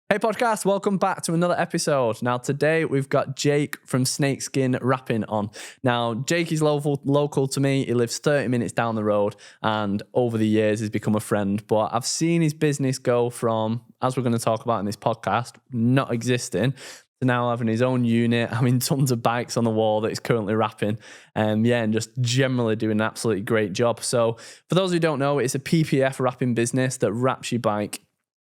Hey podcast, welcome back to another episode. Now today we've got Jake from Snakeskin Wrapping on. Now Jake is local to me. He lives 30 minutes down the road and over the years he's become a friend. But I've seen his business go from, as we're going to talk about in this podcast, not existing to now having his own unit, having tons of bikes on the wall that he's currently wrapping. And just generally doing an absolutely great job. So for those who don't know, it's a PPF wrapping business that wraps your bike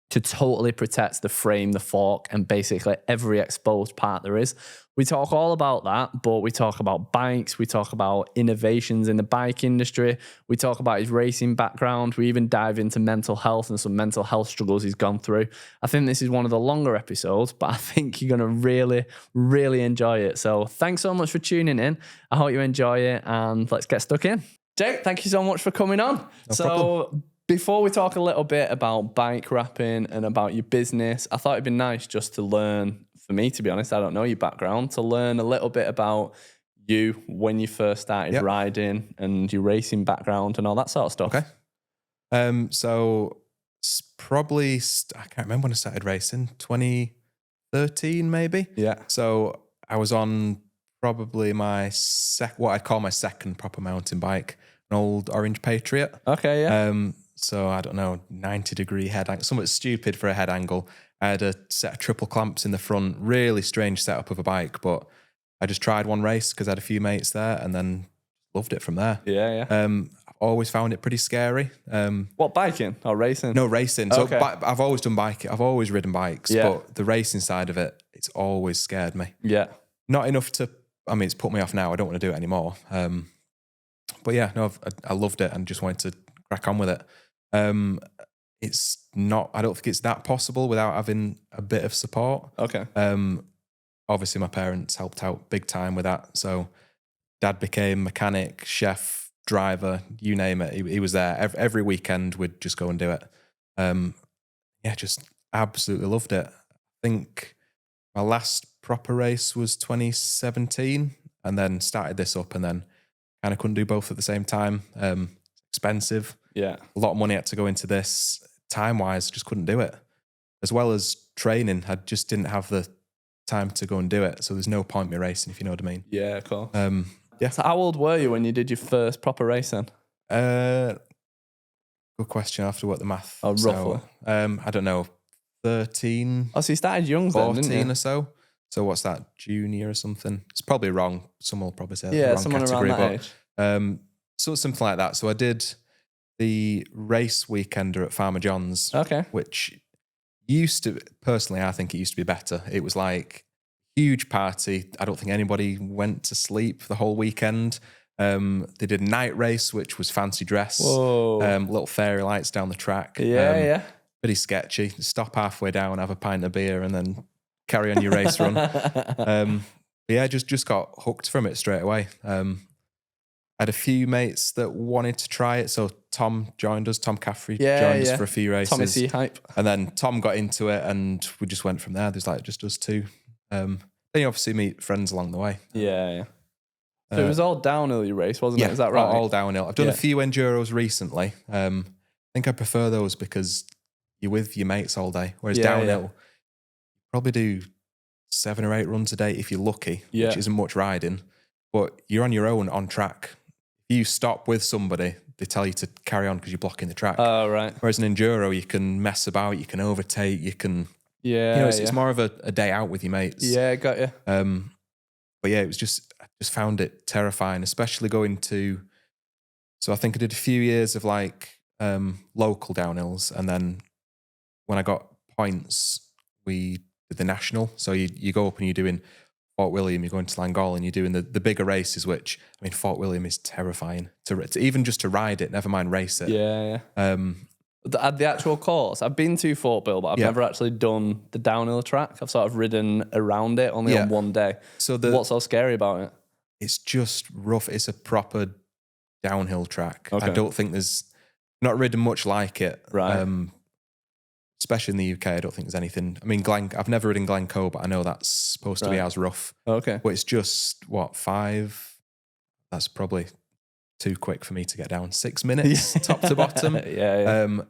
to totally protect the frame, the fork, and basically every exposed part there is. We talk all about that, but we talk about bikes, we talk about innovations in the bike industry, we talk about his racing background, we even dive into mental health and some mental health struggles he's gone through. I think this is one of the longer episodes, but I think you're going to really, really enjoy it. So thanks so much for tuning in. I hope you enjoy it, and let's get stuck in. Jake, thank you so much for coming on. No problem. Before we talk a little bit about bike wrapping and about your business, I thought it'd be nice just to learn, for me to be honest, I don't know your background, to learn a little bit about you when you first started riding and your racing background and all that sort of stuff. Okay. So probably, I can't remember when I started racing, 2013 maybe? Yeah. So I was on probably my what I'd call my second proper mountain bike, an old Orange Patriot. Okay, yeah. So I don't know, 90-degree head angle, somewhat stupid for a head angle. I had a set of triple clamps in the front, really strange setup of a bike, but I just tried one race because I had a few mates there and then loved it from there. Yeah. I've always found it pretty scary. What, biking or racing? No, racing. So I've always done biking. I've always ridden bikes, but the racing side of it, it's always scared me. Yeah. Not enough to, it's put me off now. I don't want to do it anymore. But yeah, no, I loved it and just wanted to crack on with it. It's not, I don't think it's that possible without having a bit of support. Okay. Obviously my parents helped out big time with that. So dad became mechanic, chef, driver, you name it. He was there every weekend. We'd just go and do it. Just absolutely loved it. I think my last proper race was 2017 and then started this up and then kind of couldn't do both at the same time. Expensive. Yeah. A lot of money had to go into this. Time-wise, just couldn't do it. As well as training, I just didn't have the time to go and do it. So there's no point me racing, if you know what I mean. Yeah, cool. Yeah. So how old were you when you did your first proper racing? Good question. I have to work the math. Oh, roughly. So, I don't know, 13. Oh, so you started young then, 14 didn't you? or so. So what's that, junior or something? It's probably wrong. Someone will probably say the Yeah, wrong someone category. around that age. So something like that. So I did the race weekender at Farmer John's, which used to, personally, I think it used to be better. It was like huge party. I don't think anybody went to sleep the whole weekend. They did a night race, which was fancy dress. Whoa. Little fairy lights down the track. Yeah. Pretty sketchy. Stop halfway down, have a pint of beer, and then carry on your race run. Just got hooked from it straight away. I had a few mates that wanted to try it. So Tom joined us. Tom Caffrey joined us for a few races. Tommy C hype. And then Tom got into it and we just went from there. There's like just us two. Then you obviously meet friends along the way. Yeah. So it was all downhill you race, wasn't it? Is that right? All downhill. I've done a few enduros recently. I think I prefer those because you're with your mates all day. Whereas downhill, you probably do 7 or 8 runs a day if you're lucky, which isn't much riding. But you're on your own on track. If you stop with somebody, they tell you to carry on because you're blocking the track. Oh, right. Whereas an enduro, you can mess about, you can overtake, you can... it's more of a day out with your mates. Yeah, got you. But yeah, it was just, I just found it terrifying, especially going to... So I think I did a few years of like local downhills. And then when I got points, we did the national. So you go up and you're doing... Fort William, you're going to Langall and you're doing the bigger races, which, Fort William is terrifying to even just to ride it, never mind race it. Yeah. The actual course, I've been to Fort Bill, but I've never actually done the downhill track. I've sort of ridden around it only on one day. So what's so scary about it? It's just rough. It's a proper downhill track. Okay. I don't think there's not ridden much like it. Right. Especially in the UK, I don't think there's anything. I've never ridden Glencoe, but I know that's supposed to be as rough. Okay. But it's just, 5? That's probably too quick for me to get down. 6 minutes, top to bottom.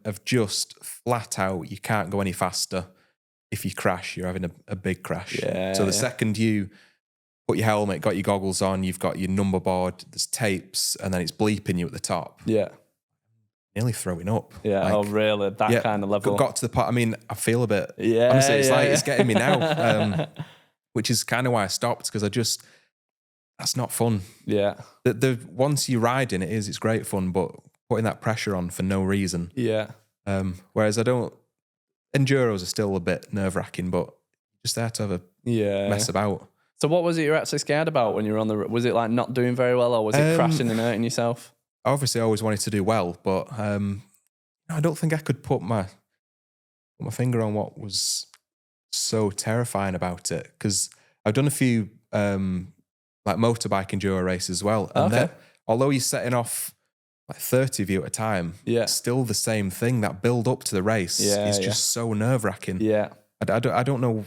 Of just flat out, you can't go any faster. if you crash, you're having a big crash. Yeah, So the yeah. second you put your helmet, got your goggles on, you've got your number board, there's tapes, and then it's bleeping you at the top. Yeah. Nearly throwing up. Yeah. Like, Oh, really? That kind of level. Got to the part. I mean, I feel a bit. Yeah. Honestly, it's yeah, like yeah. it's getting me now, which is kind of why I stopped, because that's not fun. Yeah. The once you ride in it's great fun, but putting that pressure on for no reason. Yeah. Whereas enduros are still a bit nerve wracking, but just there to have a mess about. So what was it you're actually scared about when you were on was it like not doing very well, or was it crashing and hurting yourself? Obviously, I always wanted to do well, but I don't think I could put my finger on what was so terrifying about it, because I've done a few like motorbike enduro races as well, and although you're setting off like 30 of you at a time, it's still the same thing. That build up to the race is just so nerve wracking. Yeah, I don't know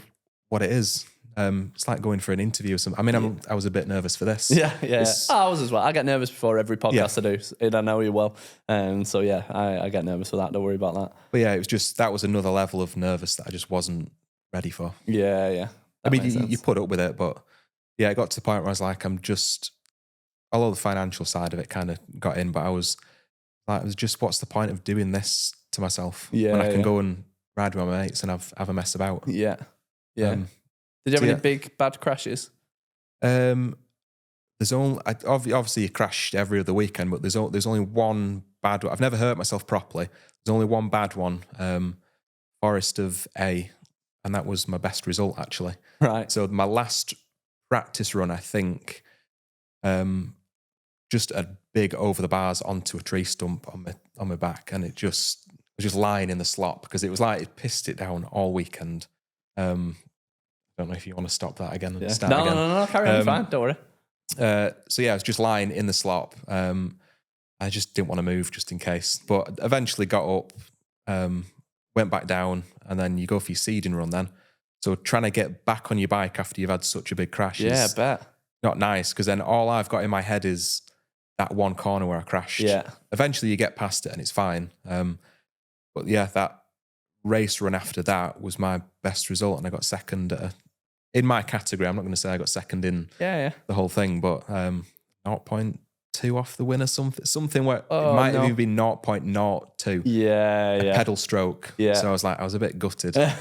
what it is. It's like going for an interview or something. I mean, I was a bit nervous for this. Yeah. I was as well. I get nervous before every podcast I do, and I know you well. So yeah, I get nervous for that. Don't worry about that. But yeah, that was another level of nervous that I just wasn't ready for. Yeah. I mean, you put up with it, but yeah, it got to the point where I was like, although the financial side of it kind of got in, but I was just, what's the point of doing this to myself when I can go and ride with my mates and have a mess about? Yeah. Did you have any big bad crashes? There's only obviously you crashed every other weekend, but there's only one bad one. I've never hurt myself properly. There's only one bad one, Forest of A, and that was my best result actually. Right. So my last practice run, I think, just a big over the bars onto a tree stump on my back, and it was just lying in the slop because it was like it pissed it down all weekend. I don't know if you want to stop that again and start again. No, carry on, fine, don't worry. So yeah, I was just lying in the slop. I just didn't want to move just in case. But eventually got up, went back down, and then you go for your seeding run then. So trying to get back on your bike after you've had such a big crash is bet. not nice, because then all I've got in my head is that one corner where I crashed. Yeah. Eventually you get past it and it's fine. But yeah, that race run after that was my best result, and I got second in my category. I'm not going to say I got second in the whole thing, but 0.2 off the win or something where it might have even been 0.02. Yeah. Pedal stroke. Yeah. So I was a bit gutted. So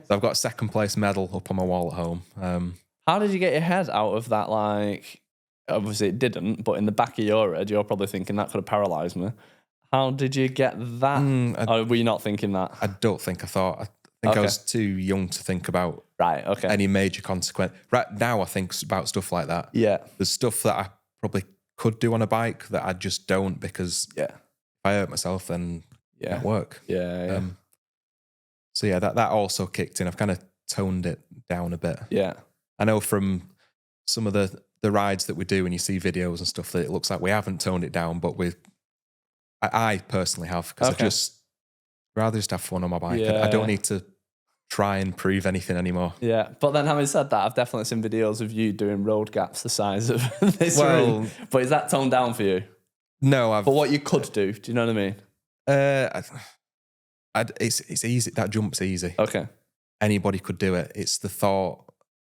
I've got a second place medal up on my wall at home. How did you get your head out of that? Like, obviously it didn't, but in the back of your head, you're probably thinking that could have paralysed me. How did you get that? Or were you not thinking that? I don't think I thought. I think I was too young to think about any major consequence. Right now, I think about stuff like that. Yeah. There's stuff that I probably could do on a bike that I just don't, because if I hurt myself, then it won't work. Yeah. So yeah, that also kicked in. I've kind of toned it down a bit. Yeah. I know from some of the rides that we do, and you see videos and stuff, that it looks like we haven't toned it down, but I personally have, because I just rather just have fun on my bike. I don't need to try and prove anything anymore. Yeah, but then having said that, I've definitely seen videos of you doing road gaps the size of this room. But is that toned down for you? No, but what you could do you know what I mean? It's easy. That jump's easy. Okay. Anybody could do it. It's the thought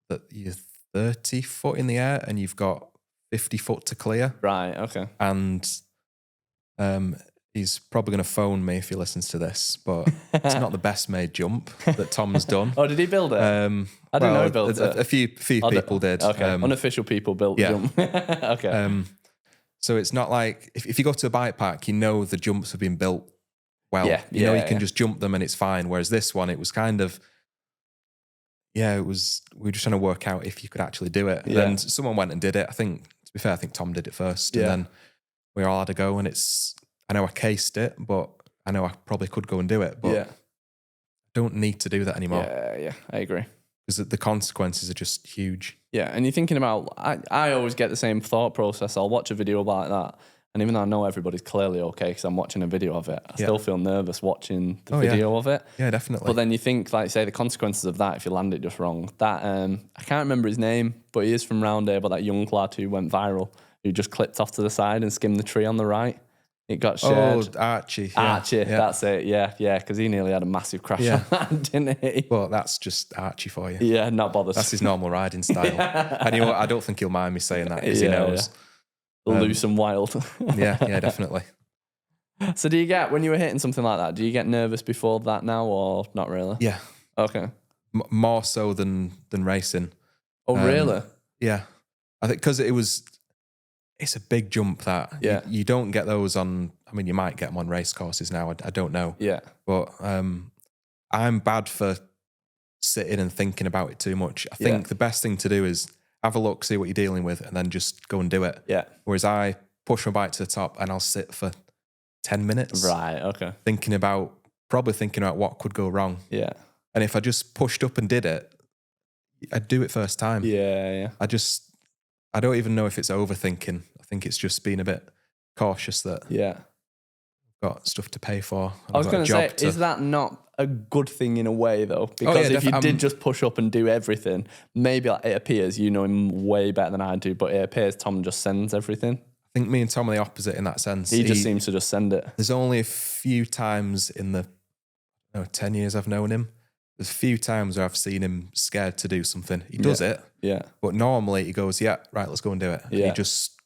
that you're 30 foot in the air and you've got 50 foot to clear. Right. Okay. And he's probably going to phone me if he listens to this, but it's not the best made jump that Tom's done. Oh, did he build it? I didn't know he built it. A few people did. Okay. Unofficial people built the jump. Okay. So it's not like if you go to a bike park, you know the jumps have been built well. You know you can just jump them and it's fine. Whereas this one, it was kind of, we were just trying to work out if you could actually do it. And then someone went and did it. To be fair, I think Tom did it first. And then we all had a go, and I know I cased it, but I know I probably could go and do it. But I don't need to do that anymore. Yeah, I agree. Because the consequences are just huge. Yeah, and you're thinking about, I always get the same thought process. I'll watch a video like that, and even though I know everybody's clearly okay because I'm watching a video of it, I still feel nervous watching the video of it. Yeah, definitely. But then you think, like, say, the consequences of that if you land it just wrong. That I can't remember his name, but he is from round here, but that young lad who went viral, who just clipped off to the side and skimmed the tree on the right. It got shared. Oh, Archie. Archie, that's it. Yeah, because he nearly had a massive crash on that, didn't he? Well, that's just Archie for you. Yeah, not bothered. That's his normal riding style. And you know what? I don't think he'll mind me saying that because he knows. Loose and wild. yeah, definitely. So do you get, when you were hitting something like that, do you get nervous before that now or not really? Yeah. Okay. More so than racing. Oh, really? Yeah. I think because it's a big jump that you don't get those on, I mean, you might get them on race courses now. I don't know. Yeah. But I'm bad for sitting and thinking about it too much. I think the best thing to do is have a look, see what you're dealing with, and then just go and do it. Yeah. Whereas I push my bike to the top and I'll sit for 10 minutes. Right, okay. Probably thinking about what could go wrong. Yeah. And if I just pushed up and did it, I'd do it first time. Yeah. I don't even know if it's overthinking. I think it's just being a bit cautious that I've got stuff to pay for. I was going to say, is that not a good thing in a way though? Because if you did just push up and do everything, maybe like it appears, you know him way better than I do, but it appears Tom just sends everything. I think me and Tom are the opposite in that sense. He just seems to just send it. There's only a few times in the 10 years I've known him, there's a few times where I've seen him scared to do something. He does it. Yeah. But normally he goes, yeah, right, let's go and do it. And he just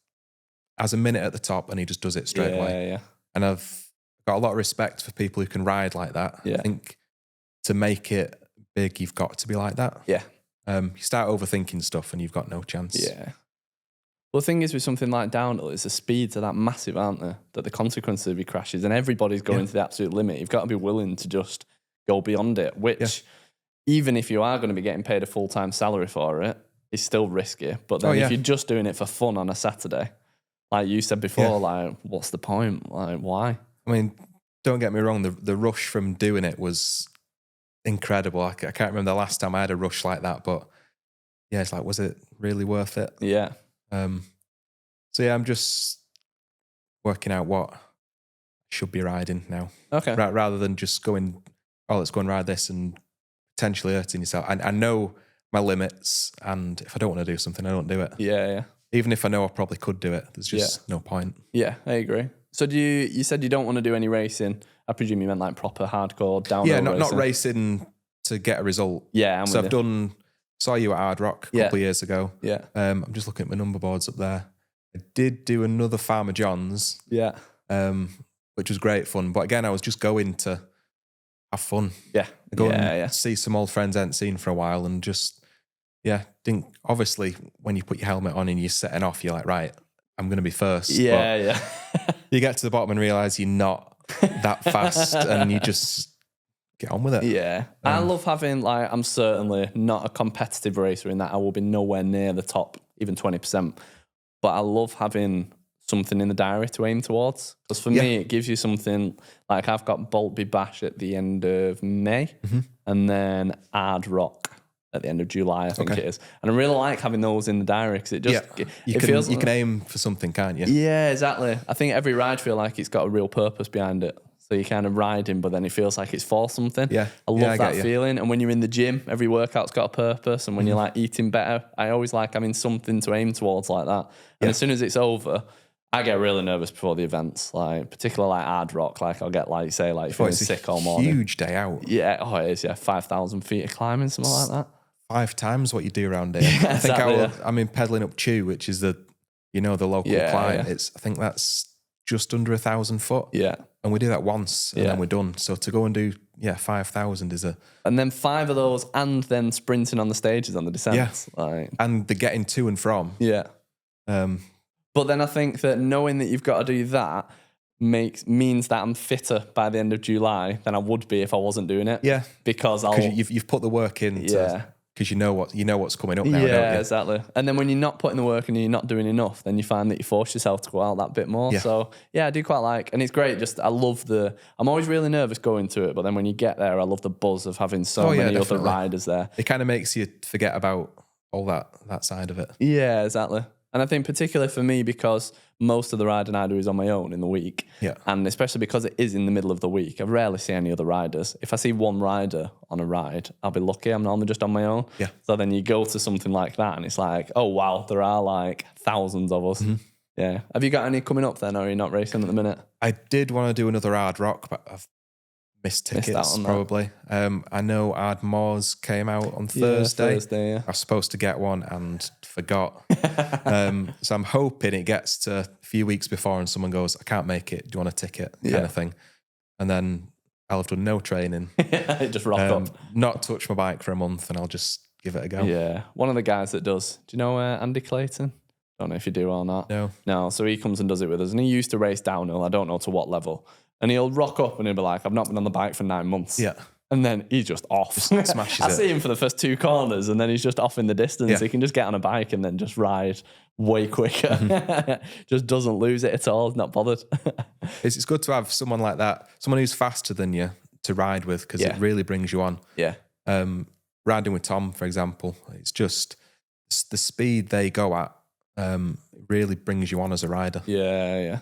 has a minute at the top and he just does it straight away. Yeah. And I've got a lot of respect for people who can ride like that. Yeah. I think to make it big, you've got to be like that. Yeah. You start overthinking stuff and you've got no chance. Yeah. Well, the thing is with something like downhill is the speeds are that massive, aren't they? That the consequences of your crashes and everybody's going to the absolute limit. You've got to be willing to just go beyond it, which even if you are going to be getting paid a full-time salary for it, is still risky. But then if you're just doing it for fun on a Saturday, like you said before, like, what's the point? Like, why? I mean, don't get me wrong, the rush from doing it was incredible. I can't remember the last time I had a rush like that, but yeah, it's like, was it really worth it? Yeah. So yeah, I'm just working out what I should be riding now. Okay. Rather than just going, oh, let's go and ride this and potentially hurting yourself. I know my limits, and if I don't want to do something, I don't do it. Yeah. Even if I know I probably could do it, there's just no point. Yeah, I agree. So you said you don't want to do any racing. I presume you meant like proper hardcore downhill racing. Not racing to get a result. Yeah, so I've saw you at Hard Rock a couple of years ago. Yeah. I'm just looking at my number boards up there. I did do another Farmer John's. Yeah. Which was great fun. But again, I was just going to have fun. Yeah. Go and see some old friends I hadn't seen for a while and just, obviously when you put your helmet on and you're setting off, you're like, right, I'm going to be first. Yeah. You get to the bottom and realise you're not that fast and you just get on with it. Yeah. I love having, like, I'm certainly not a competitive racer in that I will be nowhere near the top, even 20%. But I love having something in the diary to aim towards. Because for me, it gives you something, like I've got Boltby Bash at the end of May and then Hard Rock at the end of July, I think it is. And I really like having those in the diary because it just... You can aim for something, can't you? Yeah, exactly. I think every ride feel like it's got a real purpose behind it. So you're kind of riding, but then it feels like it's for something. Yeah. I love that feeling. And when you're in the gym, every workout's got a purpose. And when you're like eating better, I always like having something to aim towards like that. And as soon as it's over, I get really nervous before the events, like particularly like Hard Rock. Like I'll get like, say, like feeling sick all morning. Huge day out. Yeah. Oh, it is. Yeah. 5,000 feet of climbing, something like that. 5 times what you do around here. I think pedaling up Chew, which is the local climb. I think that's just under 1,000 foot. Yeah. And we do that once and then we're done. So to go and do 5,000 is a... And then 5 of those and then sprinting on the stages on the descents. Yeah. And the getting to and from. Yeah. But then I think that knowing that you've got to do that means that I'm fitter by the end of July than I would be if I wasn't doing it. Yeah. Because you've put the work in because you know what's coming up now, don't you? Yeah, exactly. And then when you're not putting the work in and you're not doing enough, then you find that you force yourself to go out that bit more. Yeah. So yeah, I do quite like, and it's great. I'm always really nervous going to it, but then when you get there, I love the buzz of having so many other riders there. It kind of makes you forget about all that side of it. Yeah, exactly. And I think particularly for me, because most of the riding I do is on my own in the week. Yeah. And especially because it is in the middle of the week, I rarely see any other riders. If I see one rider on a ride, I'll be lucky. I'm normally just on my own. Yeah. So then you go to something like that and it's like, oh, wow, there are like thousands of us. Mm-hmm. Yeah. Have you got any coming up then, or are you not racing at the minute? I did want to do another hard rock, but I've missed tickets out on that. probably. I know Ardmore's came out on Thursday. Thursday, yeah. I was supposed to get one and forgot. So I'm hoping it gets to a few weeks before and someone goes, I can't make it. Do you want a ticket? Kind of thing. And then I'll have done no training. Just rock up. Not touch my bike for a month and I'll just give it a go. Yeah. One of the guys that does. Do you know Andy Clayton? Don't know if you do or not. No. So he comes and does it with us. And he used to race downhill. I don't know to what level. And he'll rock up and he'll be like, I've not been on the bike for 9 months. Yeah. And then he's just off. Smashes I see him for the first 2 corners and then he's just off in the distance. Yeah. He can just get on a bike and then just ride way quicker. Just doesn't lose it at all. He's not bothered. It's good to have someone like that, someone who's faster than you to ride with because it really brings you on. Yeah. Riding with Tom, for example, it's just the speed they go at really brings you on as a rider. Yeah.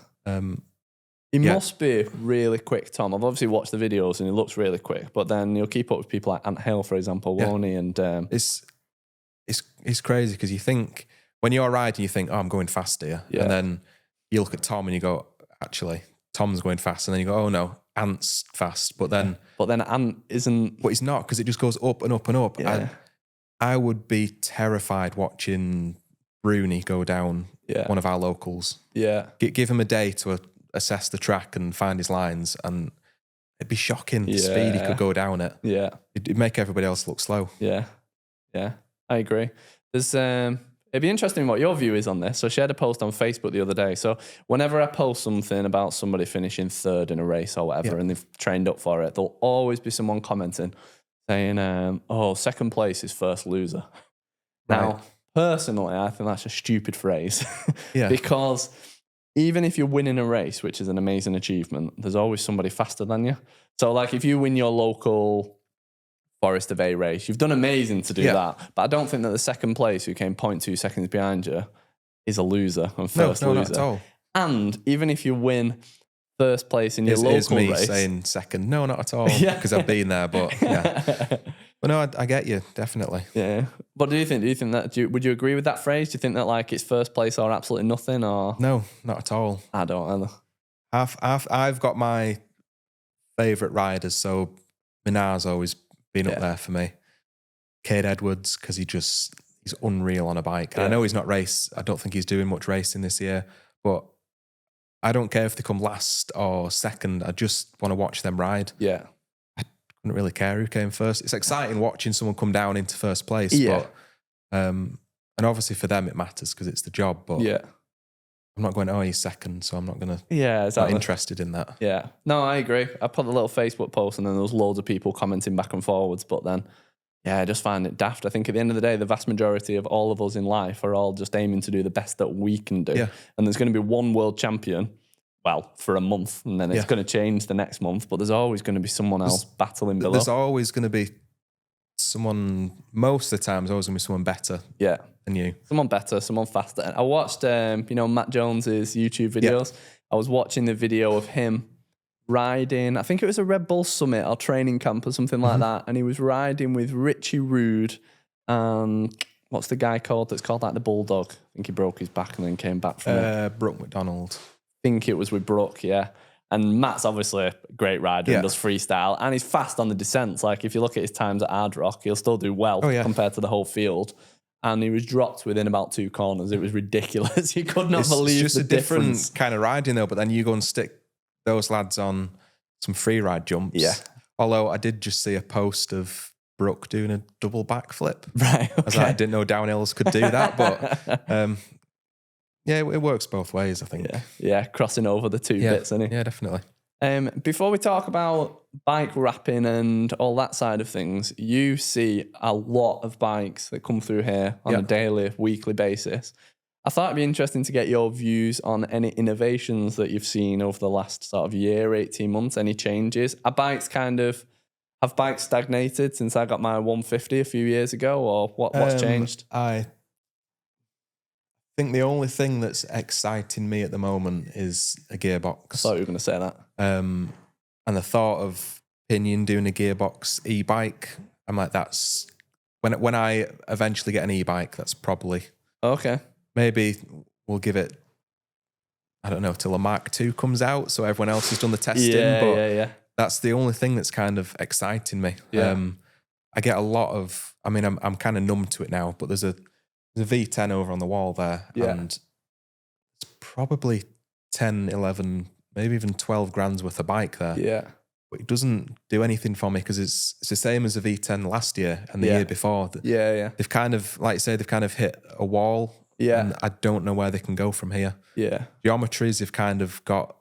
He must be really quick, Tom. I've obviously watched the videos and he looks really quick, but then you'll keep up with people like Ant Hill, for example, won't he? And it's crazy because you think when you're riding, you think, oh, I'm going fast here. And then you look at Tom and you go, actually, Tom's going fast. And then you go, oh no, Ant's fast. But then Ant isn't. But he's not because it just goes up and up and up. Yeah. I would be terrified watching Bruni go down one of our locals. Yeah. Give him a day to assess the track and find his lines, and it'd be shocking the speed he could go down at. Yeah. It'd make everybody else look slow. Yeah. I agree. There's it'd be interesting what your view is on this. So I shared a post on Facebook the other day. So whenever I post something about somebody finishing 3rd in a race or whatever, and they've trained up for it, there'll always be someone commenting saying, oh, 2nd place is first loser. Now, personally, I think that's a stupid phrase. Because even if you're winning a race, which is an amazing achievement, there's always somebody faster than you. So like if you win your local Forest of A race, you've done amazing to do that. But I don't think that the 2nd place who came 0.2 seconds behind you is a loser and first loser. Not at all. And even if you win 1st place in your local is me race, saying 2nd. No, not at all. Because I've been there, but But no, I get you, definitely. Yeah. What do you think? Would you agree with that phrase? Do you think that like it's 1st place or absolutely nothing, or? No, not at all. I don't either. I've got my favourite riders, so Minar's always been up there for me. Cade Edwards, because he's unreal on a bike. And I know he's not I don't think he's doing much racing this year, but I don't care if they come last or 2nd. I just want to watch them ride. Yeah. I couldn't really care who came first. It's exciting watching someone come down into 1st place, but and obviously for them it matters because it's the job, but I'm not going, oh, he's 2nd, so I'm not going to not interested in that. Yeah. No, I agree. I put a little Facebook post and then there was loads of people commenting back and forwards, but then, I just find it daft. I think at the end of the day, the vast majority of all of us in life are all just aiming to do the best that we can do. Yeah. And there's going to be one world champion, for a month, and then it's going to change the next month, but there's always going to be someone else battling below. There's always going to be someone, most of the time, there's always going to be someone better. Yeah. Than you. Someone better, someone faster. I watched, Matt Jones's YouTube videos. Yeah. I was watching the video of him riding, I think it was a Red Bull Summit or training camp or something like that. And he was riding with Richie Rude and what's the guy called that's called like the Bulldog? I think he broke his back and then came back from it. Brooke McDonald. I think it was with Brooke, yeah. And Matt's obviously a great rider and does freestyle and he's fast on the descents. Like if you look at his times at Hard Rock, he'll still do well compared to the whole field. And he was dropped within about 2 corners. It was ridiculous. You could not believe it's just the a difference. Different kind of riding though, but then you go and stick those lads on some free ride jumps. Yeah. Although I did just see a post of Brooke doing a double backflip. Right. Okay. I was like, I didn't know downhills could do that, but it works both ways, I think. Yeah, crossing over the 2 bits, isn't it? Yeah, definitely. Before we talk about bike wrapping and all that side of things, you see a lot of bikes that come through here on a daily, weekly basis. I thought it'd be interesting to get your views on any innovations that you've seen over the last sort of year, 18 months, any changes. Have bikes stagnated since I got my 150 a few years ago, or what's changed? I think the only thing that's exciting me at the moment is a gearbox. I thought you were going to say that. And the thought of Pinion doing a gearbox e-bike, I'm like, that's when I eventually get an e-bike, that's probably okay. Maybe we'll give it I don't know, till a Mark II comes out, so everyone else has done the testing. But that's the only thing that's kind of exciting me. Yeah. I get a lot of, I mean, I'm kind of numb to it now, but there's a V10 over on the wall there, and it's probably 10, 11, maybe even 12 grand's worth of bike there. Yeah. But it doesn't do anything for me because it's the same as the V10 last year and the year before. Yeah. They've kind of, like you say, they've kind of hit a wall. Yeah. And I don't know where they can go from here. Yeah. Geometries have kind of got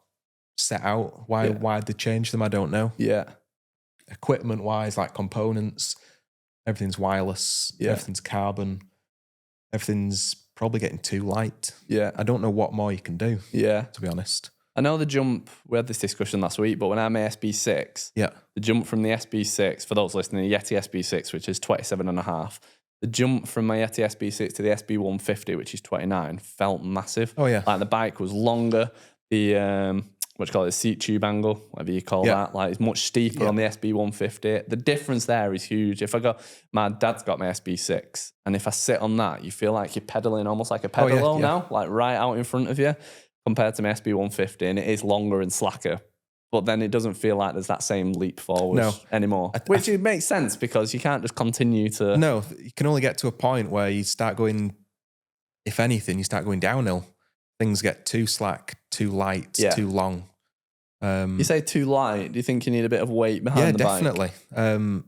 set out. Why they changed them, I don't know. Yeah. Equipment wise, like components, everything's wireless, everything's carbon, everything's probably getting too light. Yeah. I don't know what more you can do. Yeah. To be honest. I know the jump, we had this discussion last week, but when I'm a SB6, the jump from the SB6, for those listening, the Yeti SB6, which is 27.5, the jump from my Yeti SB6 to the SB150, which is 29, felt massive. Oh, yeah. Like the bike was longer, the, what do you call it, the seat tube angle, whatever you call that, like it's much steeper on the SB150. The difference there is huge. If I go, my dad's got my SB6, and if I sit on that, you feel like you're pedaling almost like a pedalo now, like right out in front of you, compared to my SB150, and it is longer and slacker. But then it doesn't feel like there's that same leap forward anymore. Which it makes sense because you can't just continue to... No, you can only get to a point where you start going, if anything, you start going downhill. Things get too slack, too light, too long. You say too light. Do you think you need a bit of weight behind the bike? Yeah, definitely.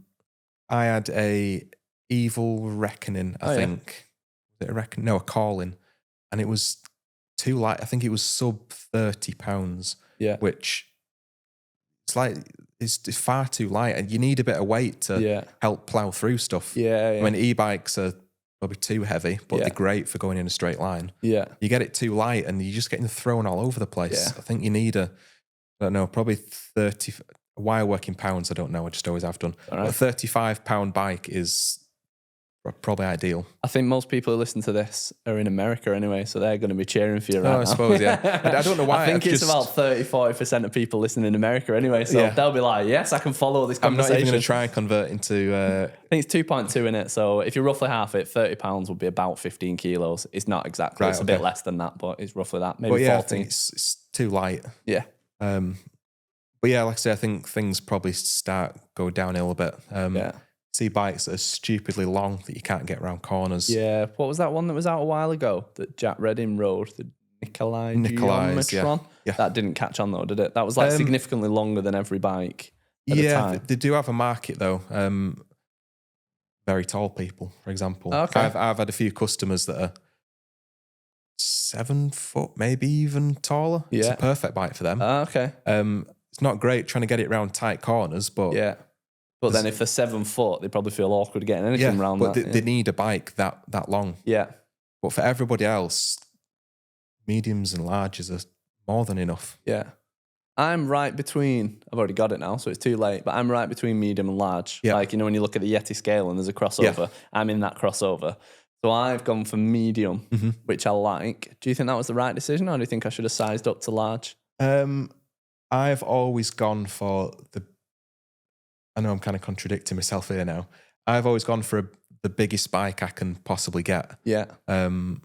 I had a Evil Reckoning, I think. Was it a Reckoning? No, a Calling. And it was too light. I think it was sub 30 pounds. Yeah. Which... It's like it's far too light, and you need a bit of weight to help plow through stuff. I mean, e-bikes are probably too heavy, but they're great for going in a straight line. You get it too light, and you're just getting thrown all over the place. I think you need I don't know, probably 30 wire working pounds. I don't know. I just always have done. But a 35-pound bike is probably ideal. I think most people who listen to this are in America anyway, so they're going to be cheering for you right now. I suppose, I don't know why. I think it's about 30-40% of people listening in America anyway, so they'll be like, yes, I can follow this conversation. I'm not even going to try and convert into... I think it's 2.2 in it, so if you're roughly half it, 30 pounds would be about 15 kilos. It's not exactly, it's a bit less than that, but it's roughly that, maybe 14. I think it's too light. But yeah, like I say, I think things probably go downhill a bit. See bikes that are stupidly long that you can't get around corners. Yeah, what was that one that was out a while ago that Jack Redding rode? The Nikolai's Geometron? That didn't catch on though, did it? That was like significantly longer than every bike at the time. They do have a market though. Very tall people, for example. Okay. I've had a few customers that are 7 foot, maybe even taller. It's a perfect bike for them. Okay. It's not great trying to get it around tight corners, but But then if they're 7 foot, they probably feel awkward getting anything around but that. They need a bike that long. Yeah. But for everybody else, mediums and larges are more than enough. Yeah. I'm right between, I've already got it now, so it's too late, but I'm right between medium and large. Yeah. Like, when you look at the Yeti scale and there's a crossover, I'm in that crossover. So I've gone for medium, which I like. Do you think that was the right decision, or do you think I should have sized up to large? I've always gone for I know I'm kind of contradicting myself here now. I've always gone for the biggest bike I can possibly get. Yeah. But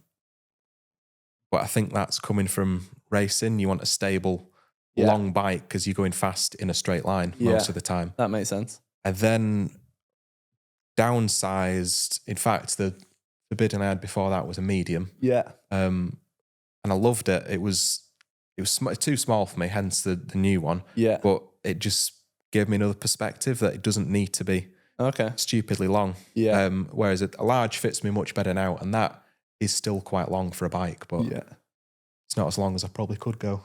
I think that's coming from racing. You want a stable, long bike because you're going fast in a straight line most of the time. That makes sense. And then downsized. In fact, the bid I had before that was a medium. Yeah. And I loved it. It was too small for me, hence the new one. Yeah. But it just gave me another perspective that it doesn't need to be stupidly long. Yeah. Whereas a large fits me much better now, and that is still quite long for a bike, but it's not as long as I probably could go.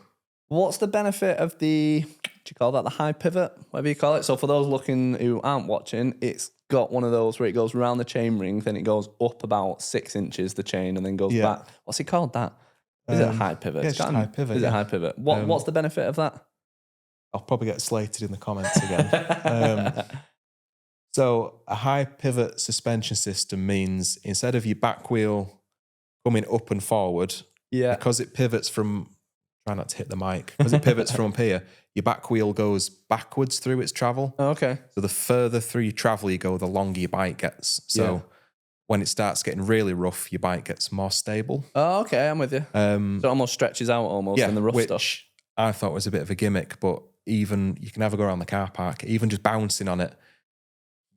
What's the benefit of do you call that the high pivot, whatever you call it? So for those looking who aren't watching, it's got one of those where it goes around the chain ring, then it goes up about 6 inches, the chain, and then goes back. What's it called, that? Is it a high pivot? Yeah, it's just high pivot. Is it high pivot? What's the benefit of that? I'll probably get slated in the comments again. So a high pivot suspension system means instead of your back wheel coming up and forward, because it pivots from, try not to hit the mic, because it pivots from up here, your back wheel goes backwards through its travel. Oh, okay. So the further through you travel you go, the longer your bike gets. So when it starts getting really rough, your bike gets more stable. Oh, okay, I'm with you. So it almost stretches out almost in the rough which stuff. I thought was a bit of a gimmick, but even you can have a go around the car park, even just bouncing on it,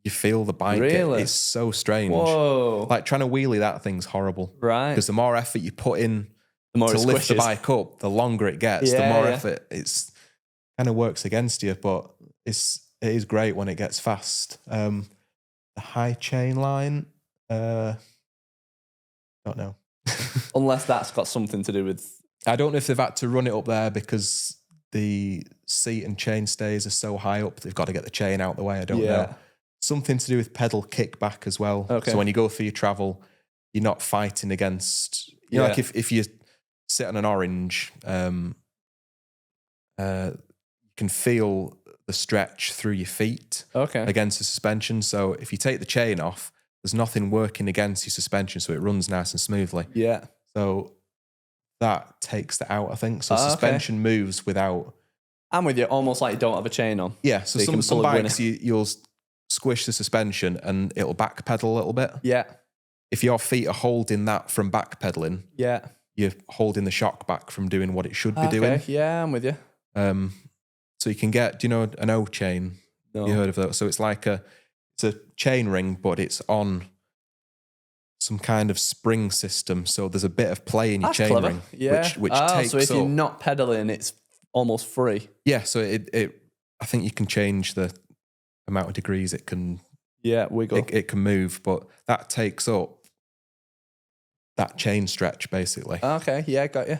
you feel the bike. Really? It's so strange. Whoa. Like trying to wheelie that thing's horrible. Right. Because the more effort you put in The more to it lift the squishes. bike up, the longer it gets, the Yeah, more yeah. effort it's kind of works against you. But it is great when it gets fast. The high chain line, don't know. Unless that's got something to do with... I don't know if they've had to run it up there because the seat and chain stays are so high up, they've got to get the chain out the way. I don't know. Something to do with pedal kickback as well. Okay. So when you go through your travel, you're not fighting against, you know, like if you sit on an orange, you can feel the stretch through your feet against the suspension. So if you take the chain off, there's nothing working against your suspension, so it runs nice and smoothly. Yeah. So that takes that out, I think. So suspension moves without... I'm with you. Almost like you don't have a chain on. Yeah, so some bikes, you'll squish the suspension and it'll backpedal a little bit. Yeah. If your feet are holding that from backpedaling, you're holding the shock back from doing what it should be doing. Yeah, I'm with you. So you can get, do you know an O chain? No. You heard of that? So it's like it's a chain ring, but it's on some kind of spring system. So there's a bit of play in your chain ring, which takes so if you're up. not pedaling, it's almost free. Yeah, so I think you can change the amount of degrees it can wiggle. It can move, but that takes up that chain stretch basically. Okay, yeah, got you.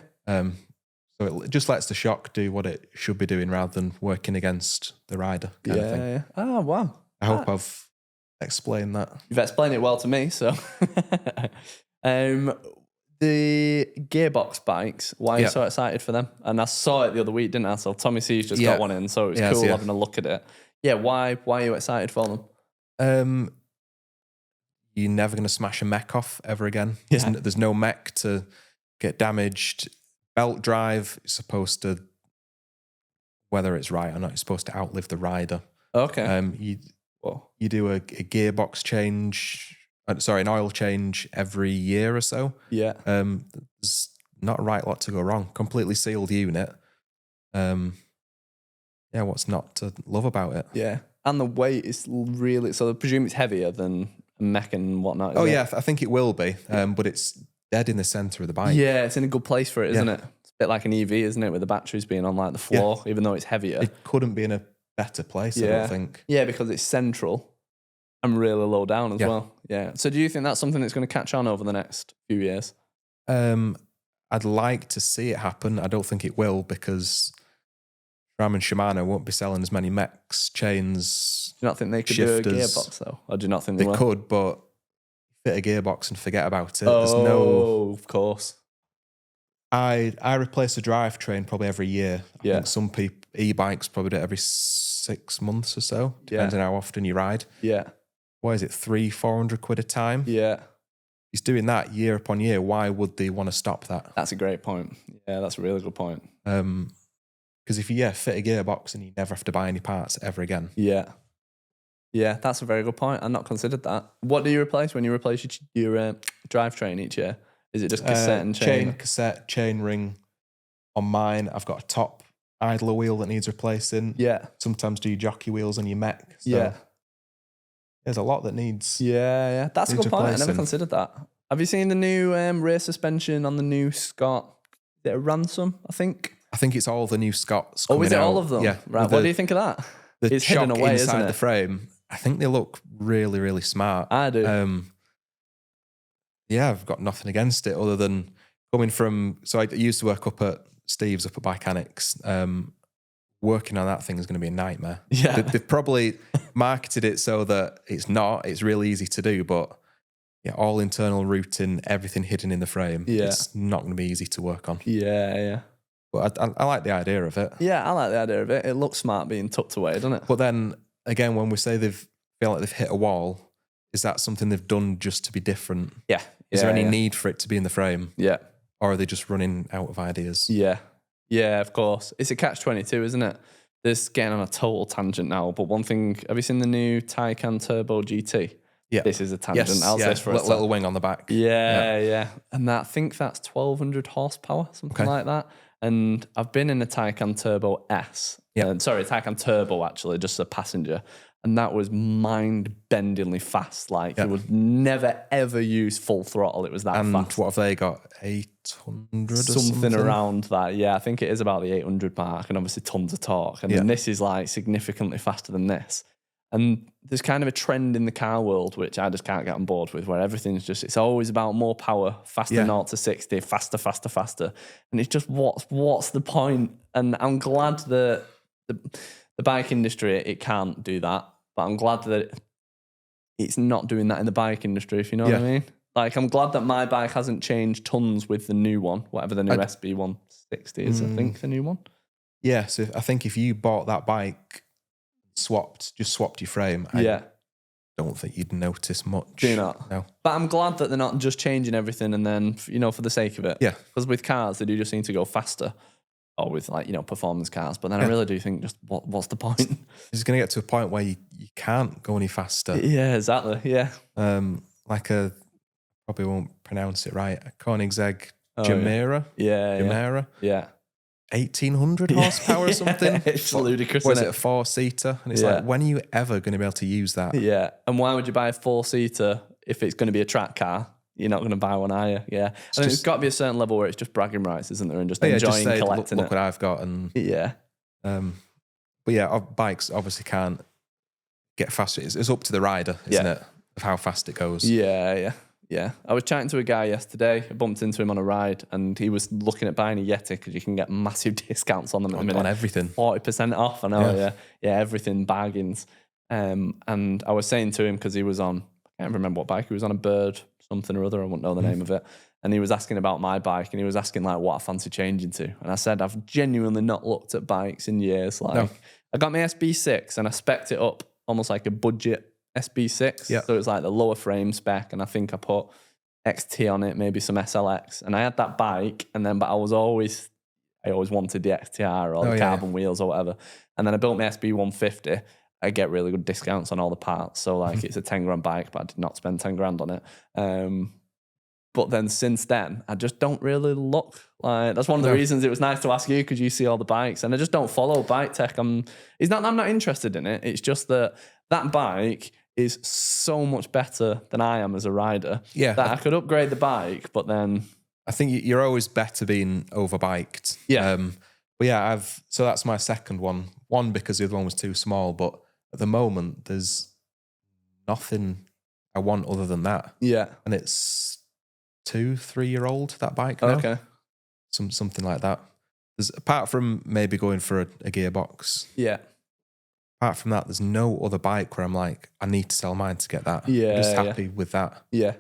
So it just lets the shock do what it should be doing rather than working against the rider kind of thing. Yeah. Oh, wow. I hope I've explained that. You've explained it well to me, so. The gearbox bikes, why are you so excited for them? And I saw it the other week, didn't I? So Tommy C's just got one in, so it was cool having a look at it. Yeah, why are you excited for them? You're never going to smash a mech off ever again. There's no mech to get damaged. Belt drive is supposed to, whether it's right or not, it's supposed to outlive the rider. Okay. You do a gearbox change, an oil change every year or so. Yeah. There's not a right lot to go wrong. Completely sealed unit. What's not to love about it? Yeah. And the weight is really, so I presume it's heavier than a mech and whatnot. I think it will be, but it's dead in the centre of the bike. Yeah, it's in a good place for it, isn't it? It's a bit like an EV, isn't it? With the batteries being on like the floor, even though it's heavier. It couldn't be in a better place, I don't think. Yeah, because it's central and really low down as well. Yeah. So do you think that's something that's going to catch on over the next few years? I'd like to see it happen. I don't think it will because Ram and Shimano won't be selling as many mechs, chains. Do you not think they could do a gearbox though? Or do you not think they will? could, but fit a gearbox and forget about it. Of course. I replace the drivetrain probably every year. I think some people, e-bikes probably do it every 6 months or so, depending on how often you ride. Yeah. What is it, 300-400 quid a time? Yeah. He's doing that year upon year. Why would they want to stop that? That's a great point. Yeah, that's a really good point. Because if you fit a gearbox and you never have to buy any parts ever again. Yeah. Yeah, that's a very good point. I've not considered that. What do you replace when you replace your drivetrain each year? Is it just cassette and chain? Cassette, chain ring. On mine, I've got a top idler wheel that needs replacing. Yeah. Sometimes do your jockey wheels on your mech. So there's a lot that needs. Yeah. That's a good point. I never considered that. Have you seen the new rear suspension on the new Scott? Is it a Ransom, I think? I think it's all the new Scotts. Oh, is it out. all of them? Yeah. Right. What do you think of that? It's hidden away inside the frame. I think they look really, really smart. I do. I've got nothing against it other than coming from. So I used to work up at Steve's up at Bicanics. Working on that thing is going to be a nightmare. Yeah. They've probably marketed it so that it's not. It's really easy to do, but all internal routing, everything hidden in the frame. Yeah. It's not going to be easy to work on. Yeah. But I like the idea of it. Yeah, I like the idea of it. It looks smart being tucked away, doesn't it? But then again, when we say they feel like they've hit a wall, is that something they've done just to be different? Yeah. Is there any need for it to be in the frame? Yeah. Or are they just running out of ideas? Yeah. Yeah, of course. It's a catch-22, isn't it? This getting on a total tangent now, but one thing, have you seen the new Taycan Turbo GT? Yeah. This is a tangent. Yes, I'll say this for a little wing on the back. Yeah. And I think that's 1,200 horsepower, something like that. And I've been in a Taycan Turbo S. Yeah. Sorry, Taycan Turbo, actually, just a passenger. And that was mind-bendingly fast. Like, you would never, ever use full throttle. It was that fast. And what have they got? 800 or something around that. Yeah, I think it is about the 800 mark, and obviously tons of torque. And then this is like significantly faster than this. And there's kind of a trend in the car world, which I just can't get on board with, where everything's just, it's always about more power, faster 0 to 60, faster. And it's just, what's the point? And I'm glad that the bike industry, it can't do that. But I'm glad that it's not doing that in the bike industry, if you know what I mean. Like, I'm glad that my bike hasn't changed tons with the new one, whatever the new SB 160 is, I think, the new one. Yeah, so I think if you bought that bike, just swapped your frame, I don't think you'd notice much. Do you not? No. But I'm glad that they're not just changing everything and then, for the sake of it. Yeah. Because with cars, they do just need to go faster. Or with performance cars. But then I really do think just what's the point? It's going to get to a point where you can't go any faster. Yeah, exactly. Yeah. Like probably won't pronounce it right, a Koenigsegg Gemera. Yeah. 1,800 horsepower or something. It's ludicrous, What is isn't it, a 4-seater? And it's like, when are you ever going to be able to use that? Yeah. And why would you buy a 4-seater if it's going to be a track car? You're not going to buy one, are you? Yeah. I mean, it's got to be a certain level where it's just bragging rights, isn't there? And just enjoying collecting look what I've got. And but yeah, bikes obviously can't get faster. It's up to the rider, isn't it? Of how fast it goes. Yeah. I was chatting to a guy yesterday. I bumped into him on a ride, and he was looking at buying a Yeti because you can get massive discounts on them at the minute. On everything. 40% off. I know, yeah, everything, bargains. And I was saying to him, because he was on, I can't remember what bike, he was on a Bird something or other, I won't know the name of it. And he was asking about my bike, and he was asking like what I fancy changing to. And I said, I've genuinely not looked at bikes in years. Like, I got my SB6 and I spec'd it up almost like a budget SB6. Yeah. So it was like the lower frame spec, and I think I put XT on it, maybe some SLX. And I had that bike, but I always wanted the XTR or the carbon wheels or whatever. And then I built my SB 150. I get really good discounts on all the parts. So like it's a 10 grand bike, but I did not spend 10 grand on it. But then since then, I just don't really look. Like, that's one of the reasons it was nice to ask you, because you see all the bikes, and I just don't follow bike tech. It's not that I'm not interested in it. It's just that bike is so much better than I am as a rider. Yeah, that I could upgrade the bike, but then I think you're always better being overbiked. Yeah. But yeah, so that's my second one. One, because the other one was too small, but at the moment there's nothing I want other than that. Yeah. And it's 2-3 year old, that bike now. Okay. Something like that. There's, apart from maybe going for a gearbox. Yeah. Apart from that, there's no other bike where I'm like, I need to sell mine to get that. Yeah. I'm just happy with that. Yeah.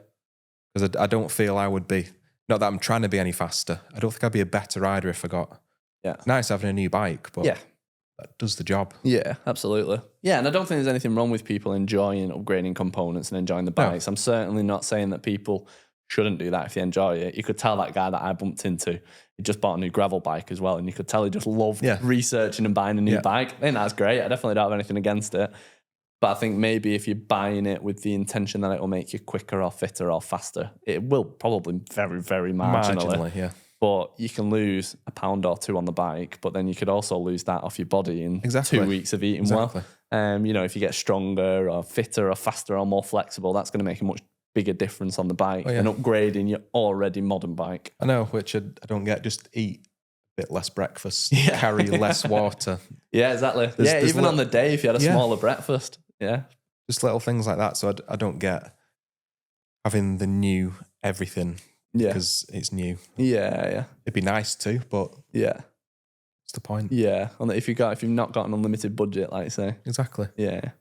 Because I don't feel I would be, not that I'm trying to be any faster. I don't think I'd be a better rider if I got. Yeah. It's nice having a new bike, but that does the job. Yeah, absolutely. Yeah, and I don't think there's anything wrong with people enjoying upgrading components and enjoying the bikes. No. I'm certainly not saying that people shouldn't do that if they enjoy it. You could tell that guy that I bumped into, he just bought a new gravel bike as well, and you could tell he just loved researching and buying a new bike. I think that's great. I definitely don't have anything against it. But I think maybe if you're buying it with the intention that it will make you quicker or fitter or faster, it will probably very, very marginally. Yeah. But you can lose £1 or £2 on the bike, but then you could also lose that off your body in 2 weeks of eating well. If you get stronger or fitter or faster or more flexible, that's going to make a much bigger difference on the bike than upgrading your already modern bike. I know, which I don't get. Just eat a bit less breakfast, carry less water. Yeah, exactly. There's even on the day if you had a smaller breakfast. Yeah. Just little things like that. So I don't get having the new everything. Yeah. Because it's new. Yeah. It'd be nice too, but what's the point? Yeah. If you've not got an unlimited budget, like you say. Exactly. Yeah.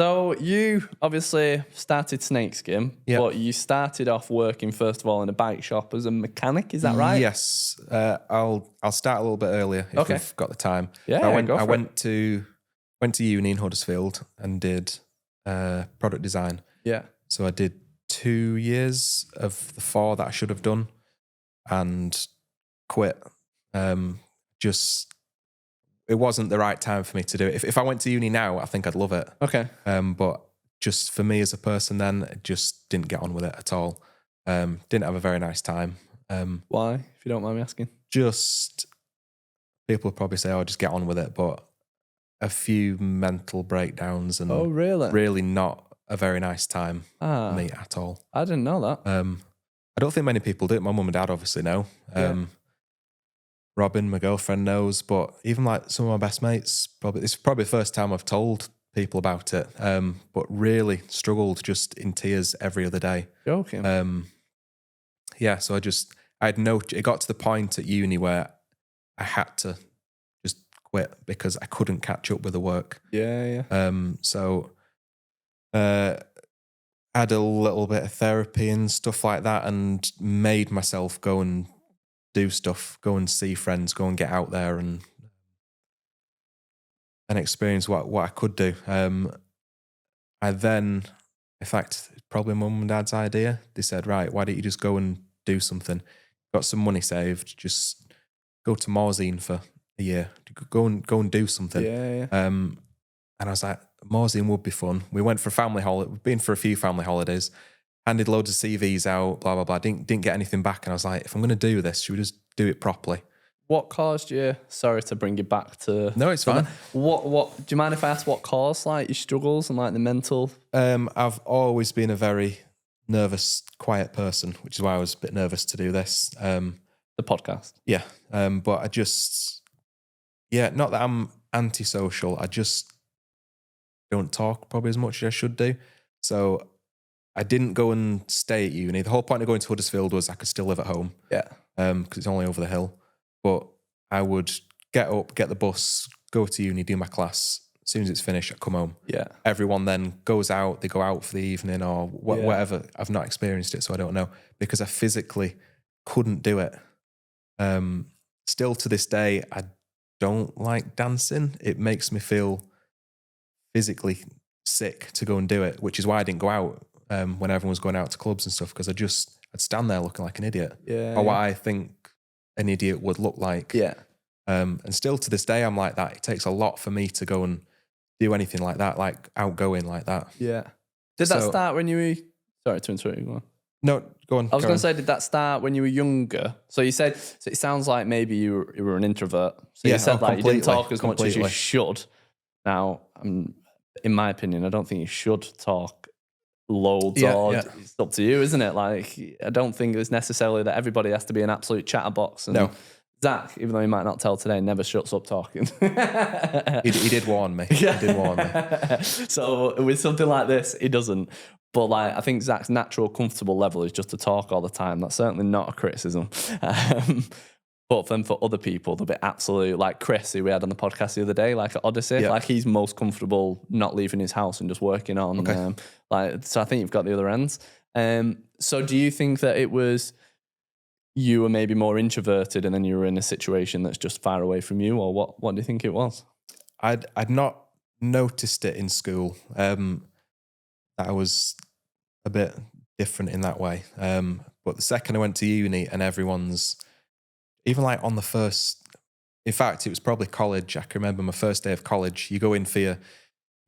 So you obviously started Snakeskin, but you started off working first of all in a bike shop as a mechanic. Is that right? Yes. I'll start a little bit earlier if we've got the time. Yeah. I went to uni in Huddersfield and did product design. Yeah. So I did 2 years of the 4 that I should have done and quit. It wasn't the right time for me to do it. If I went to uni now, I think I'd love it. Okay. But just for me as a person then, I just didn't get on with it at all. Didn't have a very nice time. Why, if you don't mind me asking? Just people would probably say, "Oh, just get on with it," but a few mental breakdowns and Oh, really? really not a very nice time for me at all. I didn't know that. I don't think many people do. My mum and dad obviously know. Robin, my girlfriend, knows, but even like some of my best mates, it's probably the first time I've told people about it. But really struggled, just in tears every other day. Joking. Yeah, so it got to the point at uni where I had to just quit because I couldn't catch up with the work. Yeah. So had a little bit of therapy and stuff like that, and made myself go and do stuff, go and see friends, go and get out there and experience what I could do. I then, in fact, probably mum and dad's idea. They said, right, why don't you just go and do something? Got some money saved, just go to Morzine for a year. Go and do something. Yeah. And I was like, Morzine would be fun. We went for a family holiday. We've been for a few family holidays, handed loads of CVs out, blah, blah, blah. Didn't get anything back. And I was like, if I'm going to do this, should we just do it properly? What caused you? Sorry to bring you back to. No, it's fine. What? Do you mind if I ask what caused like your struggles and like the mental? I've always been a very nervous, quiet person, which is why I was a bit nervous to do this. The podcast. Yeah. But I just, not that I'm antisocial. I just don't talk probably as much as I should do. So I didn't go and stay at uni. The whole point of going to Huddersfield was I could still live at home. Yeah. Because it's only over the hill. But I would get up, get the bus, go to uni, do my class. As soon as it's finished, I come home. Yeah. Everyone then goes out. They go out for the evening or whatever. I've not experienced it, so I don't know. Because I physically couldn't do it. Still to this day, I don't like dancing. It makes me feel physically sick to go and do it, which is why I didn't go out when everyone was going out to clubs and stuff, because I'd stand there looking like an idiot. Or what I think an idiot would look like. Yeah. And still to this day, I'm like that. It takes a lot for me to go and do anything like that, like outgoing like that. Yeah. Did that start when you were... Sorry to interrupt you. Go on. No, go on. I was going to say, did that start when you were younger? So you said, so it sounds like maybe you were an introvert. So you said like you didn't talk as much as you should. Now, in my opinion, I don't think you should talk loads it's up to you, isn't it? Like, I don't think it's necessarily that everybody has to be an absolute chatterbox. And no. Zach, even though he might not tell today, never shuts up talking. He did warn me. He did warn me. So with something like this, he doesn't. But like, I think Zach's natural comfortable level is just to talk all the time. That's certainly not a criticism. But then for other people, they'll be absolute, like Chris, who we had on the podcast the other day, like at Odyssey, like he's most comfortable not leaving his house and just working on. Okay. So I think you've got the other ends. So do you think that it was you were maybe more introverted and then you were in a situation that's just far away from you, or what do you think it was? I'd not noticed it in school. That I was a bit different in that way. But the second I went to uni and everyone's, even like on the first, in fact, it was probably college. I can remember my first day of college. You go in for your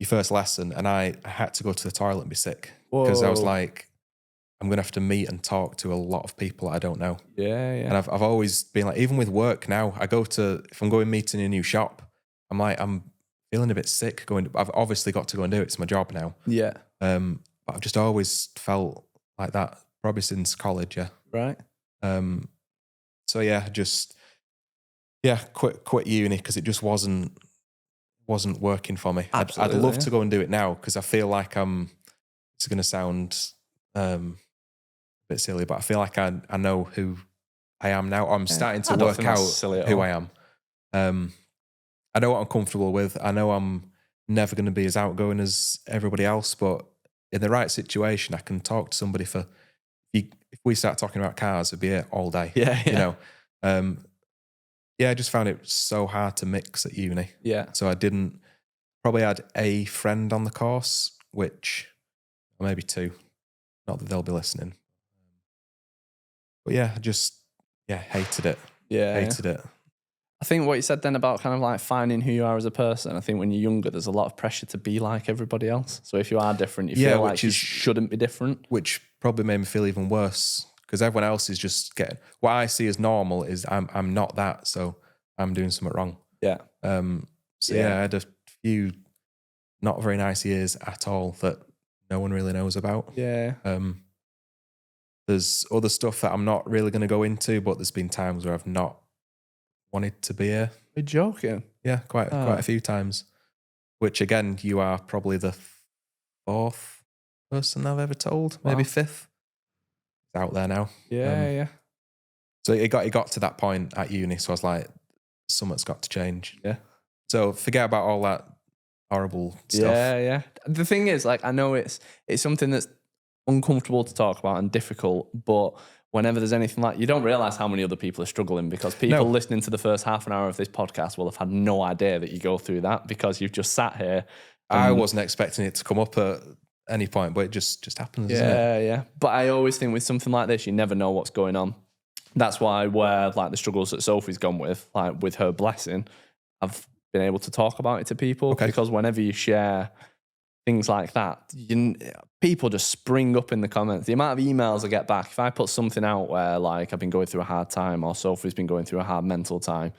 first lesson and I had to go to the toilet and be sick. Because I was like, I'm going to have to meet and talk to a lot of people I don't know. Yeah. And I've always been like, even with work now, if I'm going meeting a new shop, I'm like, I'm feeling a bit sick I've obviously got to go and do it. It's my job now. Yeah. But I've just always felt like that, probably since college. Yeah. Right. So yeah, quit uni because it just wasn't working for me. I'd love to go and do it now because I feel like it's going to sound a bit silly, but I feel like I know who I am now. I'm starting to work out who I am. I know what I'm comfortable with. I know I'm never going to be as outgoing as everybody else, but in the right situation, I can talk to somebody if we start talking about cars, it'd be here all day. Yeah. You know. I just found it so hard to mix at uni. Yeah. So I probably had a friend on the course, or maybe two. Not that they'll be listening. But yeah, I just hated it. Yeah. Hated it. I think what you said then about kind of like finding who you are as a person, I think when you're younger, there's a lot of pressure to be like everybody else. So if you are different, you feel like you shouldn't be different. Which probably made me feel even worse because everyone else is just getting, what I see as normal is I'm not that, so I'm doing something wrong. Yeah. So I had a few not very nice years at all that no one really knows about. Yeah. There's other stuff that I'm not really going to go into, but there's been times where I've not wanted to be here. You're joking? Yeah, quite a few times. Which again, you are probably the 4th person I've ever told, maybe 5th. It's out there now. Yeah. So it got to that point at uni, so I was like, something's got to change. Yeah. So forget about all that horrible stuff. Yeah. The thing is, like, I know it's something that's uncomfortable to talk about and difficult, but whenever there's anything like, you don't realize how many other people are struggling, because people listening to the first half an hour of this podcast will have had no idea that you go through that, because you've just sat here. I wasn't expecting it to come up at any point, but it just happens. Doesn't it? Yeah. But I always think with something like this, you never know what's going on. That's why where like the struggles that Sophie's gone with, like with her blessing, I've been able to talk about it to people, because whenever you share things like that, people just spring up in the comments. The amount of emails I get back, if I put something out where like I've been going through a hard time or Sophie's been going through a hard mental time,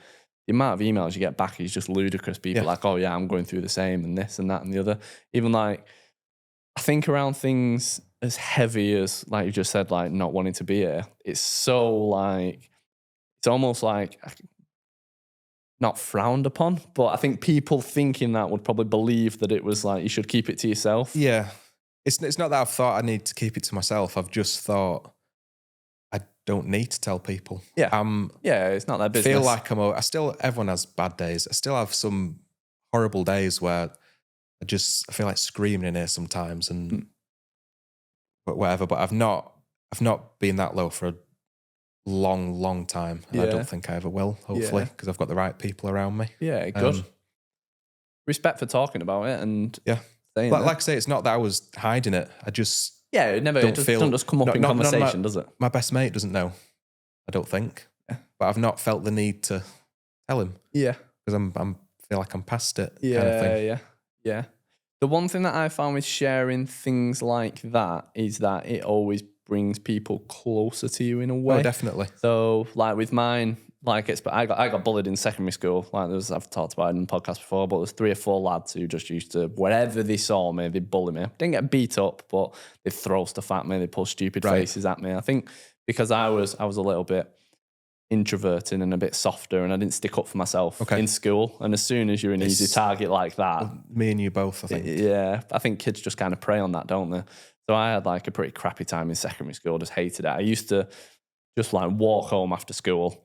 the amount of emails you get back is just ludicrous. People like, oh yeah, I'm going through the same, and this and that and the other. Even like, I think around things as heavy as, like you just said, like not wanting to be here, it's so like, it's almost like not frowned upon, but I think people thinking that would probably believe that it was like, you should keep it to yourself. Yeah. It's not that I've thought I need to keep it to myself. I've just thought I don't need to tell people. Yeah. It's not their business. I feel like everyone has bad days. I still have some horrible days where I feel like screaming in here sometimes and whatever, but I've not been that low for a long time, and I don't think I ever will, hopefully, because I've got the right people around me. Yeah, good. Respect for talking about it, and saying like I say, it's not that I was hiding it. I just it doesn't just come up in conversation, does it? My best mate doesn't know, I don't think, but I've not felt the need to tell him. Yeah, because I'm feel like I'm past it. Yeah, kind of thing. Yeah. The one thing that I found with sharing things like that is that it always brings people closer to you in a way. Oh, definitely. So, like with mine, like I got bullied in secondary school. Like I've talked about it in the podcast before, but there's 3 or 4 lads who just used to, wherever they saw me, they'd bully me. Didn't get beat up, but they'd throw stuff at me. They'd pull stupid faces at me. I think because I was a little bit introverted and a bit softer, and I didn't stick up for myself in school. And as soon as you're an easy target like that, me and you both, I think. Yeah, I think kids just kind of prey on that, don't they? So I had like a pretty crappy time in secondary school. Just hated it. I used to just like walk home after school,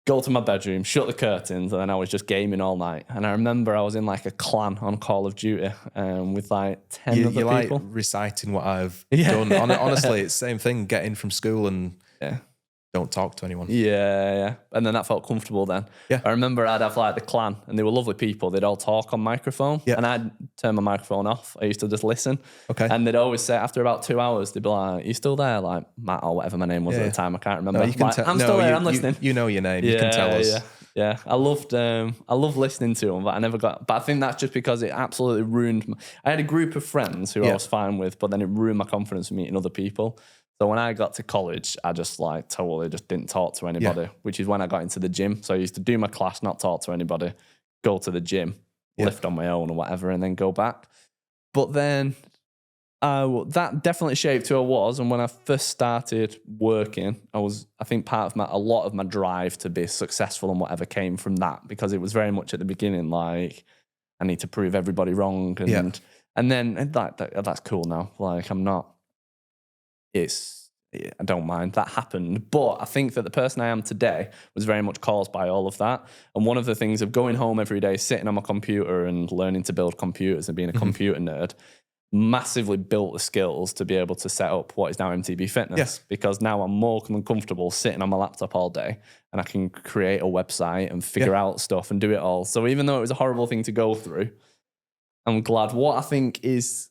go to my bedroom, shut the curtains, and then I was just gaming all night. And I remember I was in like a clan on Call of Duty with like 10 other people. You're like reciting what I've done. Honestly, it's the same thing, getting from school and don't talk to anyone. Yeah. And then that felt comfortable then. Yeah. I remember I'd have like the clan, and they were lovely people. They'd all talk on microphone, and I'd turn my microphone off. I used to just listen. Okay. And they'd always say after about 2 hours, they'd be like, "You still there?" Like Matt or whatever my name was at the time. I can't remember. No, you can I'm still there. I'm listening. You know your name. You can tell us. Yeah. I loved listening to them, but I never got. But I think that's just because it absolutely ruined. I had a group of friends who I was fine with, but then it ruined my confidence in meeting other people. So when I got to college, I just like totally just didn't talk to anybody, which is when I got into the gym. So I used to do my class, not talk to anybody, go to the gym, lift on my own or whatever, and then go back. But then that definitely shaped who I was. And when I first started working, I think a lot of my drive to be successful and whatever came from that, because it was very much at the beginning, like I need to prove everybody wrong. And then that's cool now. Like I don't mind. That happened. But I think that the person I am today was very much caused by all of that. And one of the things of going home every day, sitting on my computer and learning to build computers and being a computer nerd, massively built the skills to be able to set up what is now MTB Fitness. Yes. Because now I'm more than comfortable sitting on my laptop all day, and I can create a website and figure out stuff and do it all. So even though it was a horrible thing to go through, I'm glad. What I think is...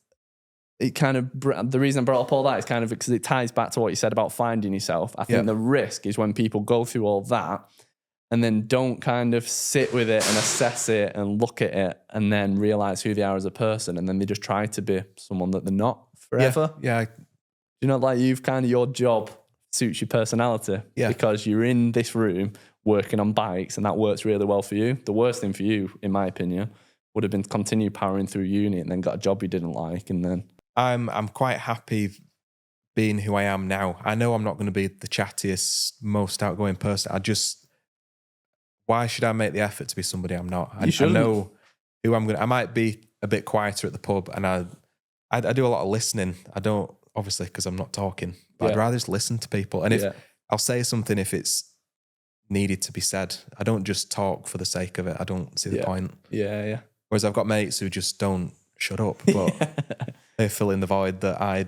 the reason I brought up all that is kind of because it ties back to what you said about finding yourself. I think the risk is when people go through all that and then don't kind of sit with it and assess it and look at it and then realize who they are as a person. And then they just try to be someone that they're not forever. Yeah. You know, like you've kind of, your job suits your personality because you're in this room working on bikes and that works really well for you. The worst thing for you, in my opinion, would have been to continue powering through uni and then got a job you didn't like. And then I'm quite happy being who I am now. I know I'm not going to be the chattiest, most outgoing person. Why should I make the effort to be somebody I'm not? I know who I'm going to. I might be a bit quieter at the pub, and I do a lot of listening. I don't, obviously, because I'm not talking, but I'd rather just listen to people. And if I'll say something if it's needed to be said, I don't just talk for the sake of it. I don't see the point. Yeah. Whereas I've got mates who just don't shut up, but they fill in the void that I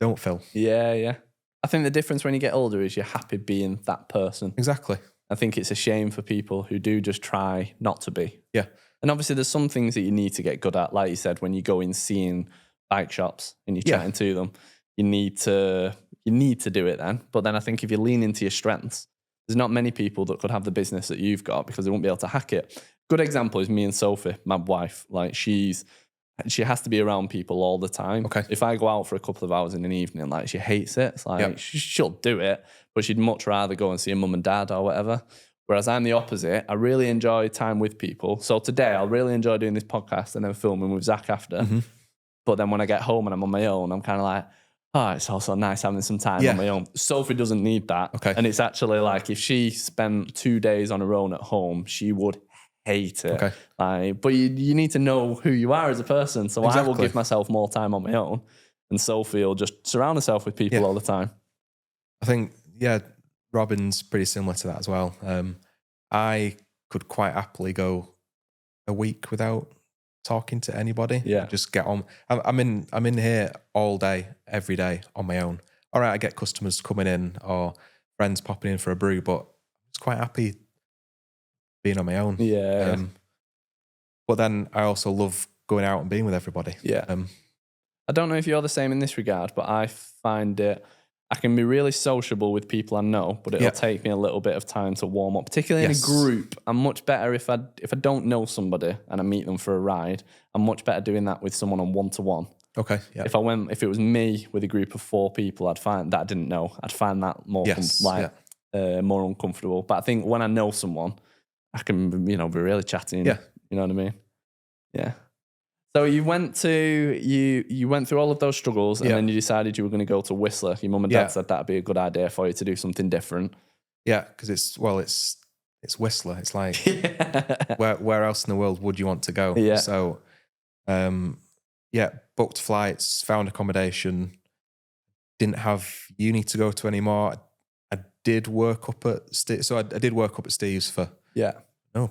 don't fill. Yeah. I think the difference when you get older is you're happy being that person. Exactly. I think it's a shame for people who do just try not to be. Yeah. And obviously there's some things that you need to get good at. Like you said, when you go in seeing bike shops and you're chatting to them, you need to do it then. But then I think if you lean into your strengths, there's not many people that could have the business that you've got because they won't be able to hack it. Good example is me and Sophie, my wife. Like she has to be around people all the time. Okay. If I go out for a couple of hours in an evening, like she hates it. It's like she'll do it, but she'd much rather go and see her mum and dad or whatever. Whereas I'm the opposite. I really enjoy time with people. So today I'll really enjoy doing this podcast and then filming with Zach after. Mm-hmm. But then when I get home and I'm on my own, I'm kind of like, oh, it's also nice having some time on my own. Sophie doesn't need that. Okay. And it's actually like if she spent 2 days on her own at home, she would hate it. Okay. But you need to know who you are as a person. So I will give myself more time on my own. And Sophie will just surround herself with people all the time. I think, Robin's pretty similar to that as well. I could quite happily go a week without talking to anybody. Yeah. Just get on. I'm in here all day, every day on my own. All right, I get customers coming in or friends popping in for a brew, but I was quite happy being on my own. Yeah. But then I also love going out and being with everybody. Yeah. I don't know if you're the same in this regard, but I find I can be really sociable with people I know, but it'll take me a little bit of time to warm up, particularly in a group. I'm much better if I don't know somebody and I meet them for a ride. I'm much better doing that with someone on one-to-one. Okay. Yeah. If it was me with a group of 4 people, I'd find that I didn't know. I'd find that more more uncomfortable. But I think when I know someone, I can be really chatting. Yeah. You know what I mean? Yeah. So you went through all of those struggles and then you decided you were going to go to Whistler. Your mum and dad said that'd be a good idea for you to do something different. Yeah, because it's Whistler. It's like where else in the world would you want to go? Yeah. So booked flights, found accommodation, didn't have uni to go to anymore. I did work up at I did work up at Steve's for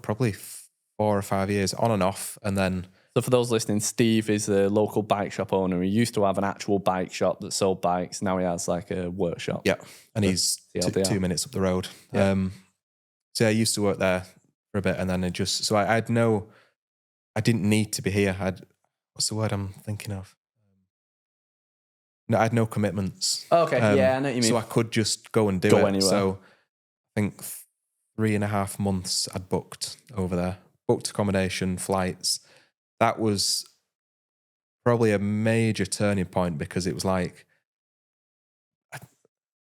probably 4 or 5 years on and off, and then. So for those listening, Steve is a local bike shop owner. He used to have an actual bike shop that sold bikes. Now he has like a workshop. Yeah, and he's 2 minutes up the road. Yeah. I used to work there for a bit, and then I didn't need to be here. What's the word I'm thinking of? No, I had no commitments. Oh, okay, I know what you mean. So I could just go and do it. Anywhere. So I think 3.5 months I'd booked over there. Booked accommodation, flights. That was probably a major turning point because it was like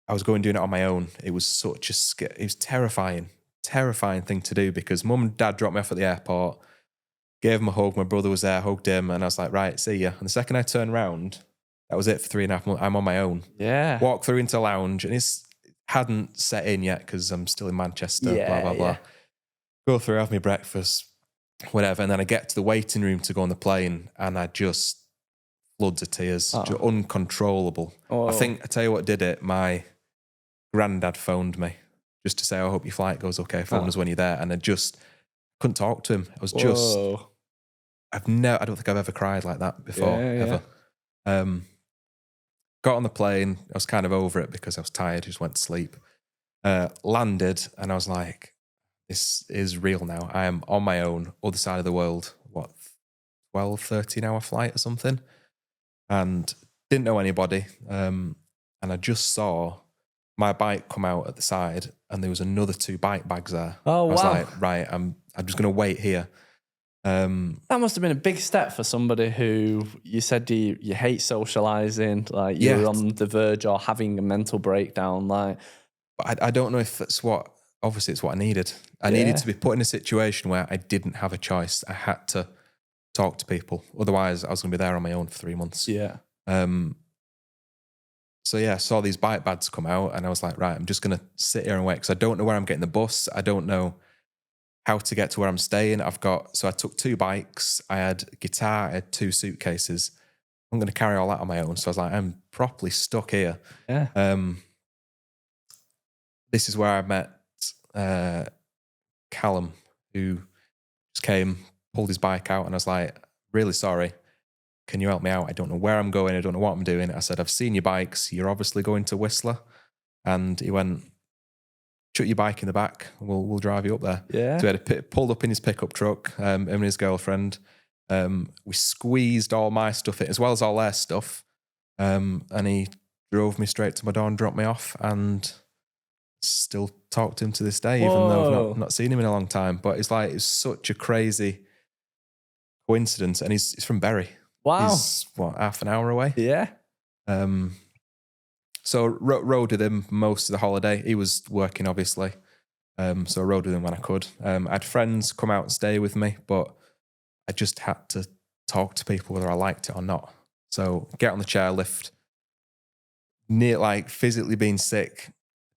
I was doing it on my own. It was it was terrifying thing to do because mum and dad dropped me off at the airport, gave him a hug. My brother was there, hugged him, and I was like, right, see ya. And the second I turned around, that was it for 3.5 months. I'm on my own. Yeah. Walk through into lounge, and it hadn't set in yet because I'm still in Manchester. Blah blah blah. Go through, have my breakfast. Whatever, and then I get to the waiting room to go on the plane, and I just floods of tears, just uncontrollable. I tell you what did it. My granddad phoned me just to say, "I hope your flight goes okay. Phone us when you're there." And I just couldn't talk to him. I was I don't think I've ever cried like that before ever. Got on the plane. I was kind of over it because I was tired. Just went to sleep. Landed, and I was like, this is real now. I am on my own, other side of the world, 12, 13-hour flight or something. And didn't know anybody. And I just saw my bike come out at the side and there was another 2 bike bags there. Oh, I was wow. like, right, I'm just going to wait here. That must have been a big step for somebody who you said you hate socializing, like you were on the verge or having a mental breakdown. Like, but I don't know if that's obviously it's what I needed. I needed to be put in a situation where I didn't have a choice. I had to talk to people. Otherwise, I was going to be there on my own for 3 months. Yeah. So I saw these bike bags come out and I was like, right, I'm just going to sit here and wait because I don't know where I'm getting the bus. I don't know how to get to where I'm staying. So I took 2 bikes. I had a guitar. I had 2 suitcases. I'm going to carry all that on my own. So I was like, I'm properly stuck here. Yeah. This is where I met Callum, who just came, pulled his bike out, and I was like, really sorry. Can you help me out? I don't know where I'm going. I don't know what I'm doing. I said, I've seen your bikes. You're obviously going to Whistler. And he went, chuck your bike in the back. We'll drive you up there. Yeah. So he had pulled up in his pickup truck, him and his girlfriend. We squeezed all my stuff in as well as all their stuff. And he drove me straight to my door and dropped me off. And still talk to him to this day, even though I've not seen him in a long time. But it's such a crazy coincidence. And he's from Bury. Wow. He's half an hour away? Yeah. So rode with him most of the holiday. He was working, obviously. So I rode with him when I could. I had friends come out and stay with me, but I just had to talk to people whether I liked it or not. So get on the chairlift, physically being sick,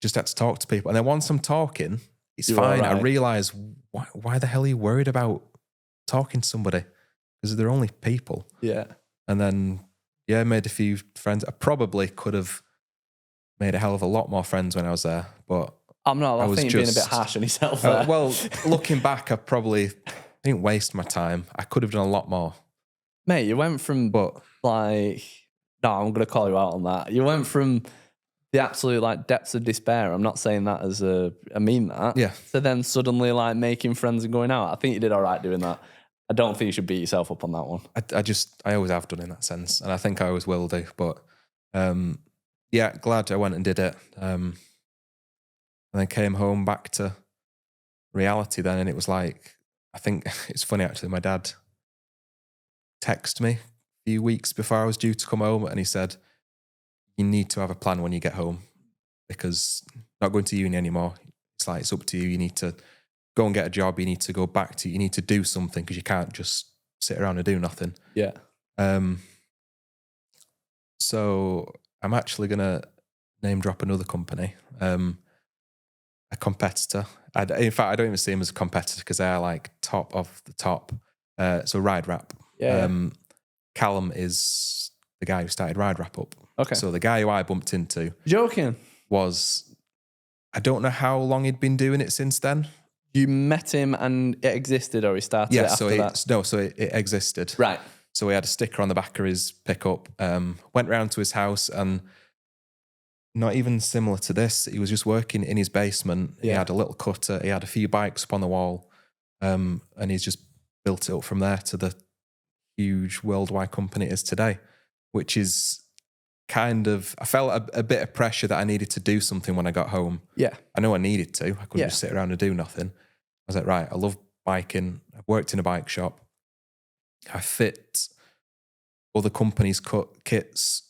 just had to talk to people. And then once I'm talking, it's fine. Right. I realise, why the hell are you worried about talking to somebody? Because they're only people. Yeah. And then, I made a few friends. I probably could have made a hell of a lot more friends when I was there, but I think you're being a bit harsh on yourself there. Well, looking back, I didn't waste my time. I could have done a lot more. Mate, you went from no, I'm going to call you out on that. You went from the absolute depths of despair. I'm not saying that as I mean that. Yeah. To then suddenly making friends and going out. I think you did all right doing that. I don't think you should beat yourself up on that one. I always have done in that sense. And I think I always will do. But glad I went and did it. And then came home back to reality then. And it was I think it's funny actually, my dad texted me a few weeks before I was due to come home. And he said, you need to have a plan when you get home because not going to uni anymore. It's up to you. You need to go and get a job. You need to go back to, you need to do something because you can't just sit around and do nothing. Yeah. So I'm actually going to name drop another company, a competitor. In fact, I don't even see him as a competitor because they're top of the top. So Ride Wrap. Yeah. Callum is the guy who started Ride Wrap up. Okay. So the guy who I bumped into. Joking. I don't know how long he'd been doing it since then. You met him and it existed, or he started it after that? No, so it existed. Right. So he had a sticker on the back of his pickup, went round to his house and not even similar to this, he was just working in his basement. Yeah. He had a little cutter, he had a few bikes up on the wall, and he's just built it up from there to the huge worldwide company it is today, which is I felt a bit of pressure that I needed to do something when I got home. Yeah. I know I needed to. I couldn't just sit around and do nothing. I was like, right, I love biking. I've worked in a bike shop. I fit other companies' kits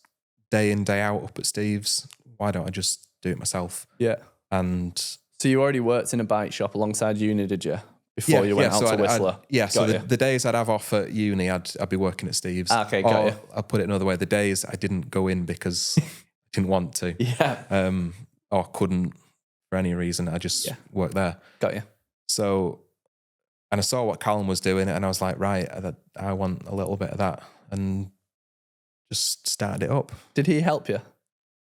day in, day out up at Steve's. Why don't I just do it myself? Yeah. And so you already worked in a bike shop alongside uni, did you? Before you went out to Whistler? So the days I'd have off at uni, I'd be working at Steve's. Okay, got you. I'll put it another way. The days I didn't go in because I didn't want to. Yeah. Or couldn't for any reason. I just worked there. Got you. So, and I saw what Callum was doing and I was like, right, I want a little bit of that. And just started it up. Did he help you?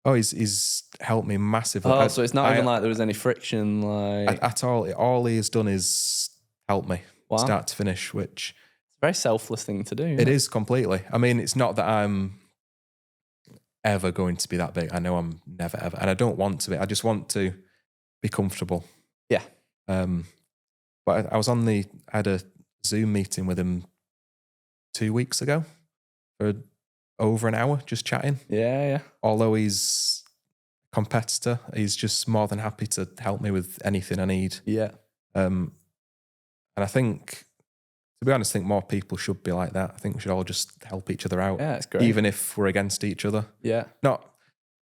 Oh, he's helped me massively. Oh, so it's not even like there was any friction at all. All he has done is help me start to finish, which it's a very selfless thing to do. It is completely. I mean, it's not that I'm ever going to be that big. I know I'm never ever, and I don't want to be. I just want to be comfortable. Yeah. But I had a Zoom meeting with him 2 weeks ago for over an hour, just chatting. Yeah. Although he's competitor. He's just more than happy to help me with anything I need. Yeah. And I think, to be honest, I think more people should be like that. I think we should all just help each other out. Yeah, it's great. Even if we're against each other. Yeah. Not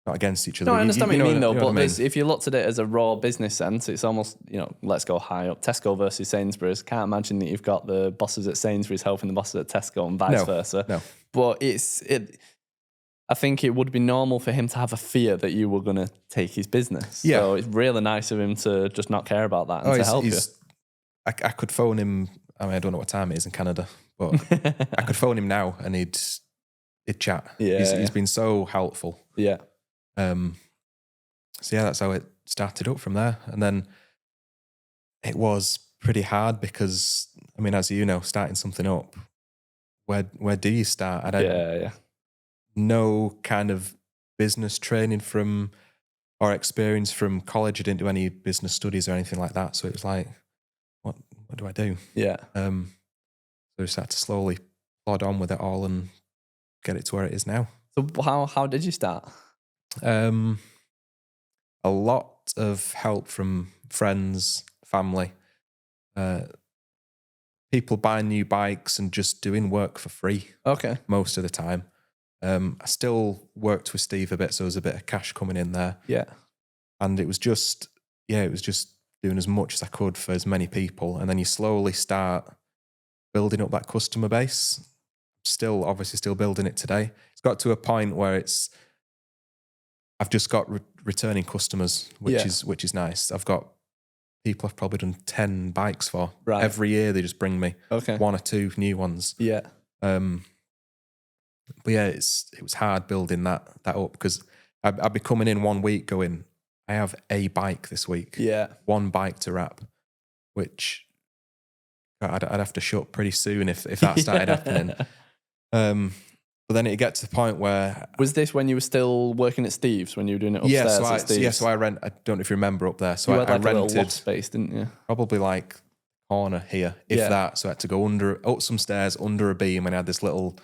against each other. No, I understand what you mean, though. You know But what I mean? if you looked at it as a raw business sense, it's almost, let's go high up. Tesco versus Sainsbury's. Can't imagine that you've got the bosses at Sainsbury's helping the bosses at Tesco and vice versa. No. But I think it would be normal for him to have a fear that you were going to take his business. Yeah. So it's really nice of him to just not care about that and to help you. I could phone him. I mean, I don't know what time it is in Canada, but I could phone him now and he'd chat. Yeah, He's been so helpful. Yeah. So yeah, that's how it started up from there. And then it was pretty hard because, I mean, as you know, starting something up, where do you start? I had no kind of business training or experience from college. I didn't do any business studies or anything like that. So it was like, what do I do? Yeah. So I just had to slowly plod on with it all and get it to where it is now. So how did you start? A lot of help from friends, family, people buying new bikes and just doing work for free. Okay. Most of the time. I still worked with Steve a bit, so there was a bit of cash coming in there. Yeah. And it was just doing as much as I could for as many people. And then you slowly start building up that customer base. Obviously still building it today. It's got to a point where I've just got returning customers, which is nice. I've got people I've probably done 10 bikes for. Right. Every year they just bring me 1 or 2 new ones. Yeah. But yeah, it was hard building that up because I'd be coming in 1 week going, I have a bike this week. Yeah. 1 bike to wrap, which I'd have to shut pretty soon if that started happening. But then it get to the point where... Was this when you were still working at Steve's, when you were doing it upstairs at Steve's? So I don't know if you remember up there. So you had I like rented a little loft space, didn't you? probably like corner here, if that. So I had to go up some stairs, under a beam, and I had this little...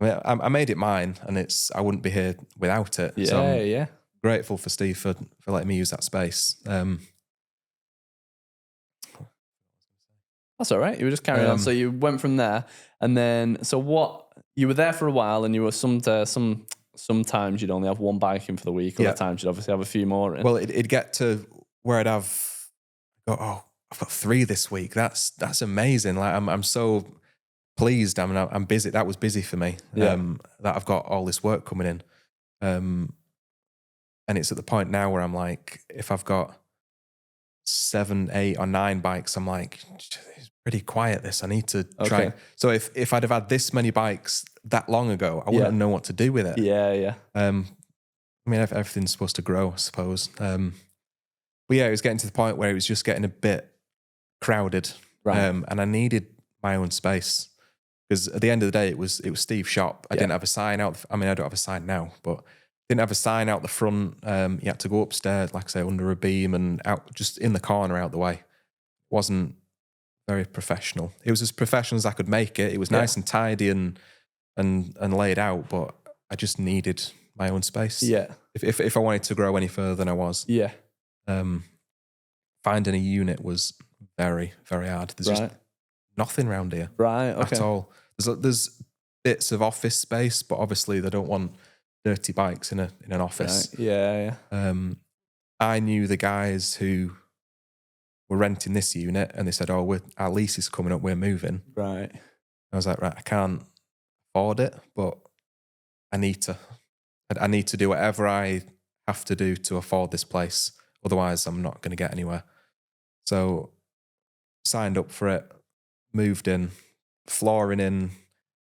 I made it mine, and I wouldn't be here without it. Yeah, so I'm grateful for Steve for letting me use that space. That's all right. You were just carrying on. So you went from there, and then you were there for a while, and you were sometimes you'd only have 1 bike in for the week. Other times you'd obviously have a few more in. Well, it'd get to where I've got 3 this week. That's amazing. Like I'm so pleased. I mean, I'm busy. That was busy for me. That I've got all this work coming in. And it's at the point now where I'm like, if I've got 7, 8 or 9 bikes, I'm like, it's pretty quiet this. I need to try. Okay. So if I'd have had this many bikes that long ago, I wouldn't know what to do with it. Yeah. I mean, everything's supposed to grow, I suppose. But yeah, it was getting to the point where it was just getting a bit crowded. Right. And I needed my own space. Because at the end of the day, it was Steve's shop. I didn't have a sign out. I mean, I don't have a sign now, but didn't have a sign out the front. You had to go upstairs, like I say, under a beam and out, just in the corner out the way. Wasn't very professional. It was as professional as I could make it. It was nice and tidy and laid out, but I just needed my own space. Yeah. If I wanted to grow any further than I was. Yeah. Finding a unit was very, very hard. There's just nothing around here. Right. Okay. At all. There's bits of office space, but obviously they don't want dirty bikes in an office. Right. Yeah. I knew the guys who were renting this unit, and they said, "Oh, our lease is coming up. We're moving." Right. I was like, "Right, I can't afford it, but I need to. I need to do whatever I have to do to afford this place. Otherwise, I'm not going to get anywhere." So, signed up for it, moved in, flooring in,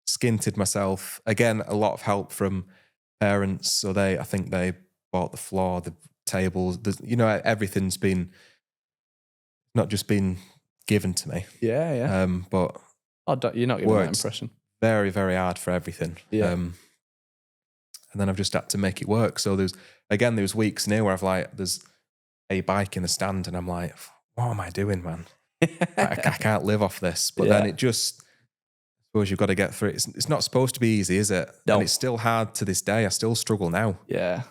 skinted myself. Again, a lot of help from parents. So I think they bought the floor, the tables. Everything's been not just been given to me. Yeah. But you're not giving that impression. Very, very hard for everything. Yeah. And then I've just had to make it work. So there's weeks now where there's a bike in the stand, and I'm like, what am I doing, man? I can't live off this. But then it just, I suppose you've got to get through it. It's not supposed to be easy, is it? No. And it's still hard to this day. I still struggle now. Yeah.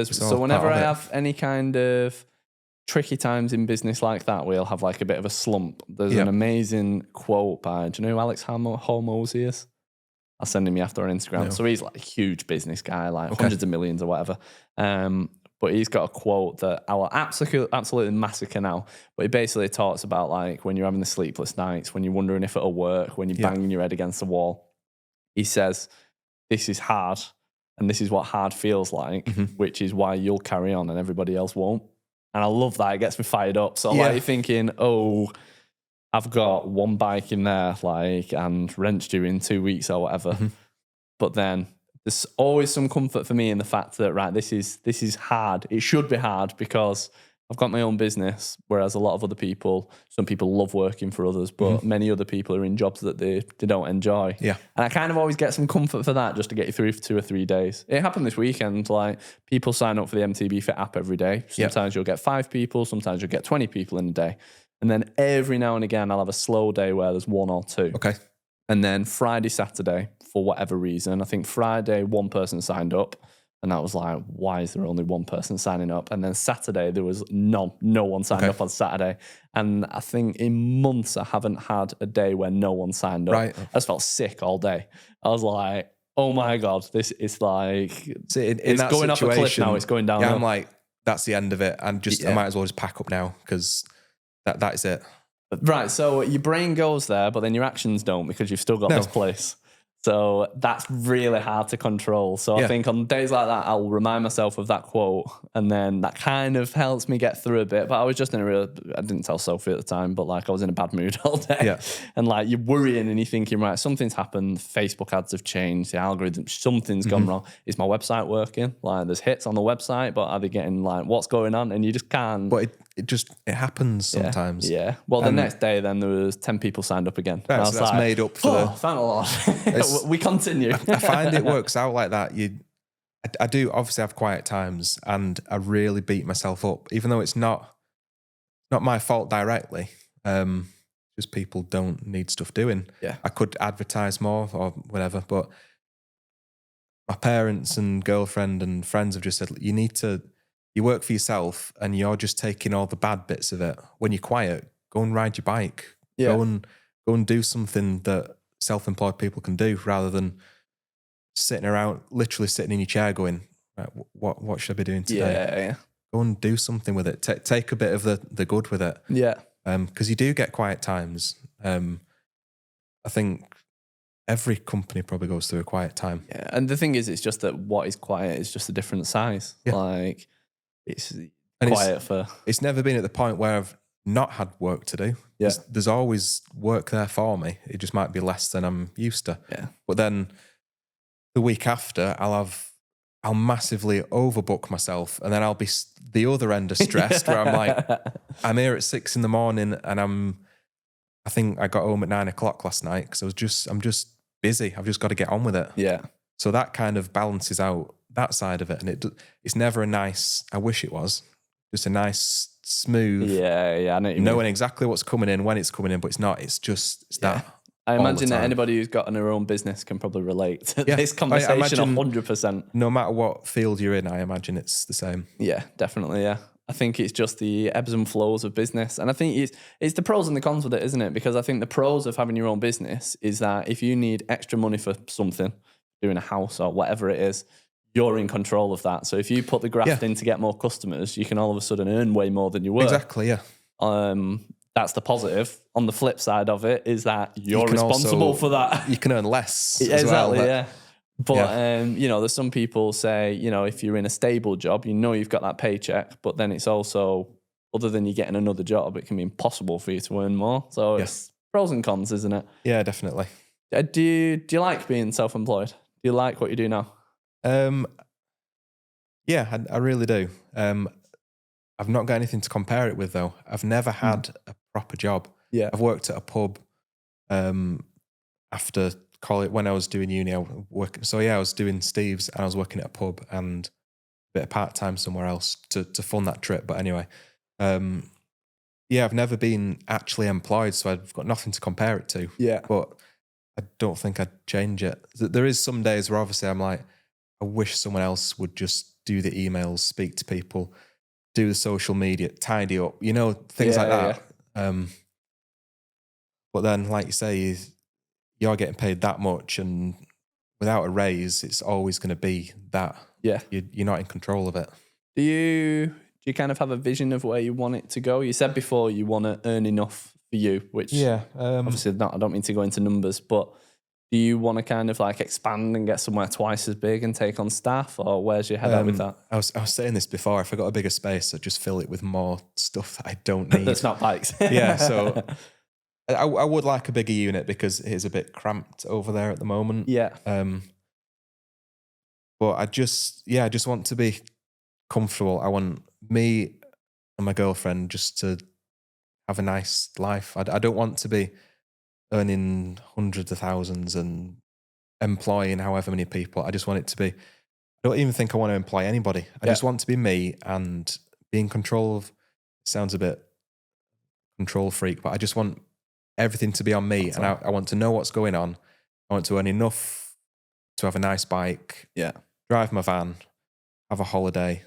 So whenever I have any kind of tricky times in business like that, we'll have like a bit of a slump. There's an amazing quote by, do you know who Alex Hormozy is? I'll send him after on Instagram. No. So he's like a huge business guy, like hundreds of millions or whatever. But he's got a quote that I will absolutely massacre now. But he basically talks about like when you're having the sleepless nights, when you're wondering if it'll work, when you're banging your head against the wall. He says, this is hard and this is what hard feels like, which is why you'll carry on and everybody else won't. And I love that. It gets me fired up. So like you're thinking, oh, I've got one bike in there, like, and rent's due in 2 weeks or whatever. But then there's always some comfort for me in the fact that, right, this is hard. It should be hard because I've got my own business, whereas a lot of other people, some people love working for others, but many other people are in jobs that they don't enjoy. Yeah. And I kind of always get some comfort for that just to get you through for 2 or 3 days. It happened this weekend. Like, people sign up for the MTB Fit app every day. Sometimes you'll get 5 people, sometimes you'll get 20 people in a day. And then every now and again, I'll have a slow day where there's 1 or 2. Okay. And then Friday, Saturday, for whatever reason, I think Friday, 1 person signed up. And that was like, why is there only 1 person signing up? And then Saturday, there was no one signed up on Saturday. And I think in months, I haven't had a day where no one signed up. Right. I just felt sick all day. I was like, oh my God, this is like, it's going off a cliff now, it's going down. Yeah, I'm like, that's the end of it. And I might as well just pack up now because that is it. Right, so your brain goes there, but then your actions don't because you've still got this place. So that's really hard to control. So I think on days like that, I'll remind myself of that quote, and then that kind of helps me get through a bit. But I was just I didn't tell Sophie at the time, but like I was in a bad mood all day. Yeah. And like you're worrying and you're thinking, right, something's happened. Facebook ads have changed. The algorithm, something's gone wrong. Is my website working? Like there's hits on the website, but are they getting like what's going on? And you just can't. But it happens sometimes. Yeah. Well, the next day, then there was 10 people signed up again. Right, so that's like, made up for thank the Lord. We continue. I find it works out like that. I do obviously have quiet times, and I really beat myself up, even though it's not my fault directly. Just people don't need stuff doing. Yeah. I could advertise more or whatever, but my parents and girlfriend and friends have just said, you work for yourself and you're just taking all the bad bits of it. When you're quiet, go and ride your bike. Yeah. Go and do something that self-employed people can do rather than literally sitting in your chair going, right, what should I be doing today? Yeah. Go and do something with it. Take a bit of the good with it. Yeah. Because you do get quiet times. I think every company probably goes through a quiet time. Yeah. And the thing is, it's just that what is quiet is just a different size. Yeah. Like, it's quiet It's never been at the point where I've not had work to do. Yeah. There's always work there for me. It just might be less than I'm used to. Yeah. But then the week after, I'll massively overbook myself, and then I'll be the other end of stressed where I'm like, I'm here at 6 a.m. and I think I got home at 9 o'clock last night because I'm just busy. I've just got to get on with it. Yeah. So that kind of balances out that side of it, and it's never a nice. I wish it was just a nice, smooth. Yeah. I know knowing exactly what's coming in when it's coming in, but it's not. It's that. I imagine that anybody who's got their own business can probably relate to this conversation 100%. No matter what field you're in, I imagine it's the same. Yeah, definitely. Yeah. I think it's just the ebbs and flows of business. And I think it's the pros and the cons with it, isn't it? Because I think the pros of having your own business is that if you need extra money for something, doing a house or whatever it is, you're in control of that. So if you put the graft in to get more customers, you can all of a sudden earn way more than you were. Exactly, yeah. That's the positive. On the flip side of it is that you're responsible for that. You can earn less. Exactly, yeah. But, there's some people say, if you're in a stable job, you've got that paycheck, but then it's also, other than you getting another job, it can be impossible for you to earn more. So it's pros and cons, isn't it? Yeah, definitely. Do you like being self-employed? Do you like what you do now? Yeah, I really do. I've not got anything to compare it with, though. I've never had a proper job. Yeah, I've worked at a pub after college when I was doing uni. I was doing Steve's and I was working at a pub and a bit of part time somewhere else to fund that trip. But anyway, I've never been actually employed, so I've got nothing to compare it to. Yeah, but I don't think I'd change it. There is some days where obviously I'm like, I wish someone else would just do the emails, speak to people, do the social media, tidy up, things like that. But then, like you say, you're getting paid that much, and without a raise, it's always going to be that. Yeah. You're not in control of it. Do you kind of have a vision of where you want it to go? You said before you want to earn enough for you, which obviously not. I don't mean to go into numbers, but do you want to kind of like expand and get somewhere twice as big and take on staff, or where's your head at with that? I was saying this before. If I got a bigger space, I'd just fill it with more stuff that I don't need. That's not bikes. Yeah, so I would like a bigger unit because it is a bit cramped over there at the moment. Yeah. But I just want to be comfortable. I want me and my girlfriend just to have a nice life. I don't want to be earning hundreds of thousands and employing however many people. I just want it to be, I don't even think I want to employ anybody. I just want to be me and be in control of, sounds a bit control freak, but I just want everything to be on me. And I want to know what's going on. I want to earn enough to have a nice bike, drive my van, have a holiday,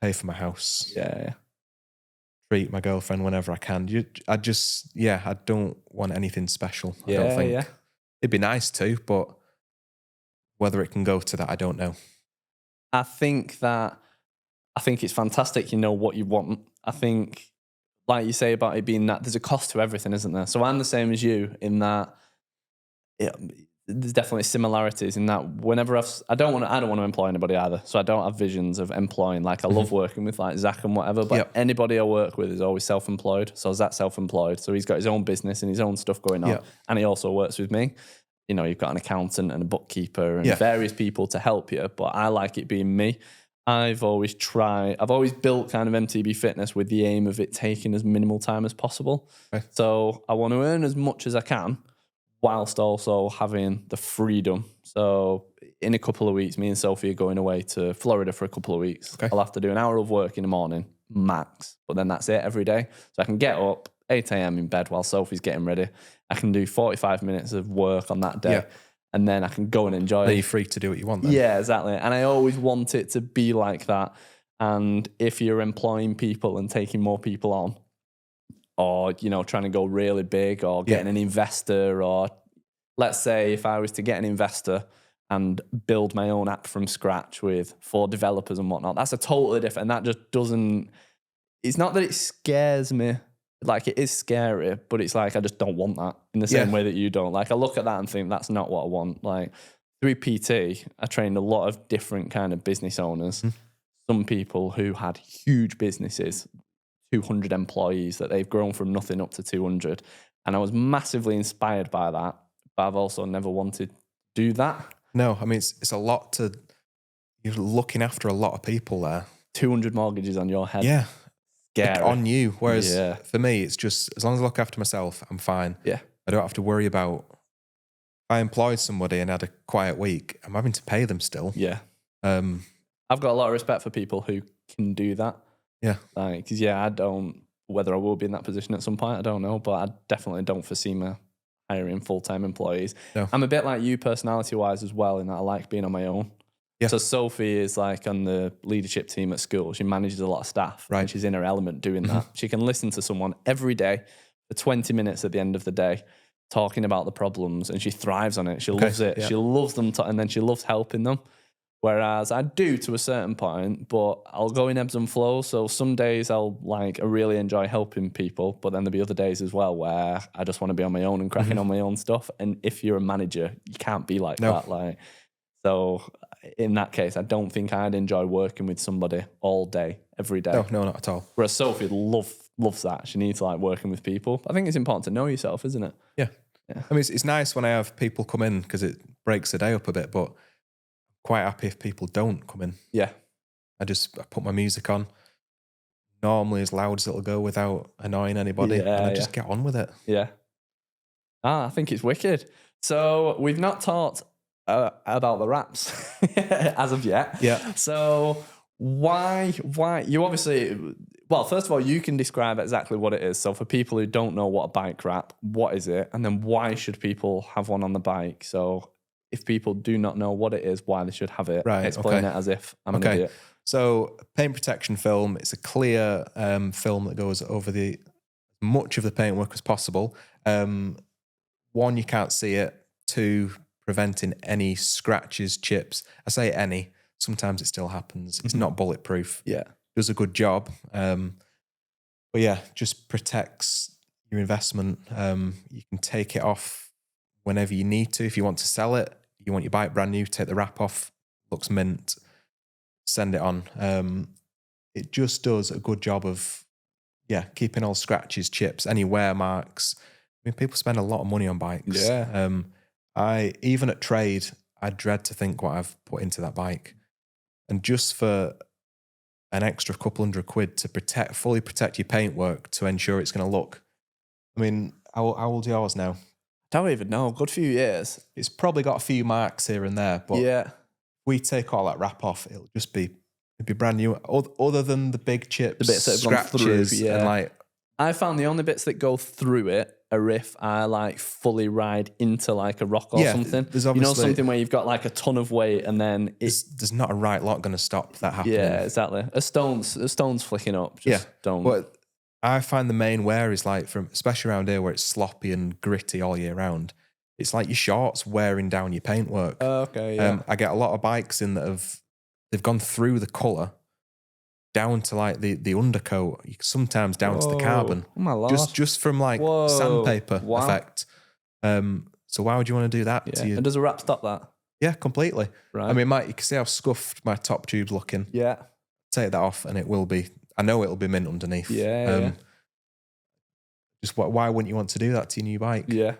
pay for my house, treat my girlfriend whenever I can. I don't want anything special. I don't think. It'd be nice too, but whether it can go to that, I don't know. I think it's fantastic you know what you want. I think, like you say about it being that, there's a cost to everything, isn't there? So I'm the same as you in that there's definitely similarities in that whenever I don't want to employ anybody either. So I don't have visions of employing. Like I love working with like Zach and whatever, but anybody I work with is always self-employed. So Zach's self-employed. So he's got his own business and his own stuff going on. And he also works with me. You've got an accountant and a bookkeeper and various people to help you, but I like it being me. I've always built kind of MTB Fitness with the aim of it taking as minimal time as possible. Okay. So I want to earn as much as I can whilst also having the freedom. So in a couple of weeks, me and Sophie are going away to Florida for a couple of weeks. Okay. I'll have to do an hour of work in the morning, max, but then that's it every day. So I can get up 8 a.m. in bed while Sophie's getting ready. I can do 45 minutes of work on that day. And then I can go and enjoy it. Are you free to do what you want then? Yeah, exactly. And I always want it to be like that. And if you're employing people and taking more people on, or, trying to go really big, or getting an investor, or let's say if I was to get an investor and build my own app from scratch with 4 developers and whatnot, that's a totally different, and that just doesn't, it's not that it scares me. Like, it is scary, but it's like, I just don't want that in the same way that you don't. Like, I look at that and think, that's not what I want. Like, through PT, I trained a lot of different kind of business owners. Some people who had huge businesses, 200 employees, that they've grown from nothing up to 200. And I was massively inspired by that, but I've also never wanted to do that. No, I mean, it's a lot you're looking after a lot of people there. 200 mortgages on your head. Yeah. Like on you. Whereas for me, it's just, as long as I look after myself, I'm fine. Yeah. I don't have to worry about, if I employed somebody and had a quiet week, I'm having to pay them still. Yeah. I've got a lot of respect for people who can do that. Yeah. Like, because I don't, whether I will be in that position at some point, I don't know, but I definitely don't foresee me hiring full-time employees. No. I'm a bit like you personality-wise as well, in that I like being on my own. Yeah. So Sophie is like on the leadership team at school. She manages a lot of staff. Right. And she's in her element doing that. She can listen to someone every day for 20 minutes at the end of the day talking about the problems, and she thrives on it. She loves it. Yeah. She loves them, and then she loves helping them. Whereas I do to a certain point, but I'll go in ebbs and flows. So some days I really enjoy helping people, but then there'll be other days as well where I just want to be on my own and cracking on my own stuff. And if you're a manager, you can't be like that. So in that case, I don't think I'd enjoy working with somebody all day, every day. No, not at all. Whereas Sophie loves that. She needs working with people. I think it's important to know yourself, isn't it? Yeah. I mean, it's nice when I have people come in because it breaks the day up a bit, but quite happy if people don't come in. Yeah. I put my music on, normally as loud as it'll go without annoying anybody, and I just get on with it. Yeah. I think it's wicked. So we've not talked about the wraps as of yet. Yeah. So why you obviously, well, first of all, you can describe exactly what it is. So for people who don't know what a bike wrap, what is it? And then why should people have one on the bike? So if people do not know what it is, why they should have it. Right, Explain okay. it as if I'm an Okay. idiot. So paint protection film, it's a clear film that goes over the much of the paintwork as possible. One, you can't see it. Two, preventing any scratches, chips. I say any. Sometimes it still happens. It's not bulletproof. Yeah. Does a good job. But yeah, just protects your investment. You can take it off whenever you need to. If you want to sell it, you want your bike brand new, take the wrap off, looks mint, send it on. It just does a good job of, keeping all scratches, chips, any wear marks. I mean, people spend a lot of money on bikes. Yeah. Even at trade, I dread to think what I've put into that bike. And just for an extra couple £100 to fully protect your paintwork to ensure it's going to look. I mean, how old are yours now? Don't even know. Good few years. It's probably got a few marks here and there, but Yeah. we take all that wrap off, it'll be brand new. Other than the big chips, The bits that have gone through, scratches, yeah. and like, I found the only bits that go through it are if I like fully ride into like a rock or something. There's You know, obviously something where you've got like a ton of weight and then it's there's not a right lot going to stop that happening. yeah, exactly. A stone's flicking up. Just don't. But I find the main wear is like especially around here where it's sloppy and gritty all year round. It's like your shorts wearing down your paintwork. Okay, yeah. I get a lot of bikes in that they've gone through the colour down to like the undercoat, sometimes down to the carbon. Oh my Lord. Just from like sandpaper effect. So why would you want to do that to you? And does a wrap stop that? Yeah, completely. Right. I mean, you can see how scuffed my top tube's looking. Yeah. Take that off and I know it'll be mint underneath. Yeah. Just why wouldn't you want to do that to your new bike? Yeah.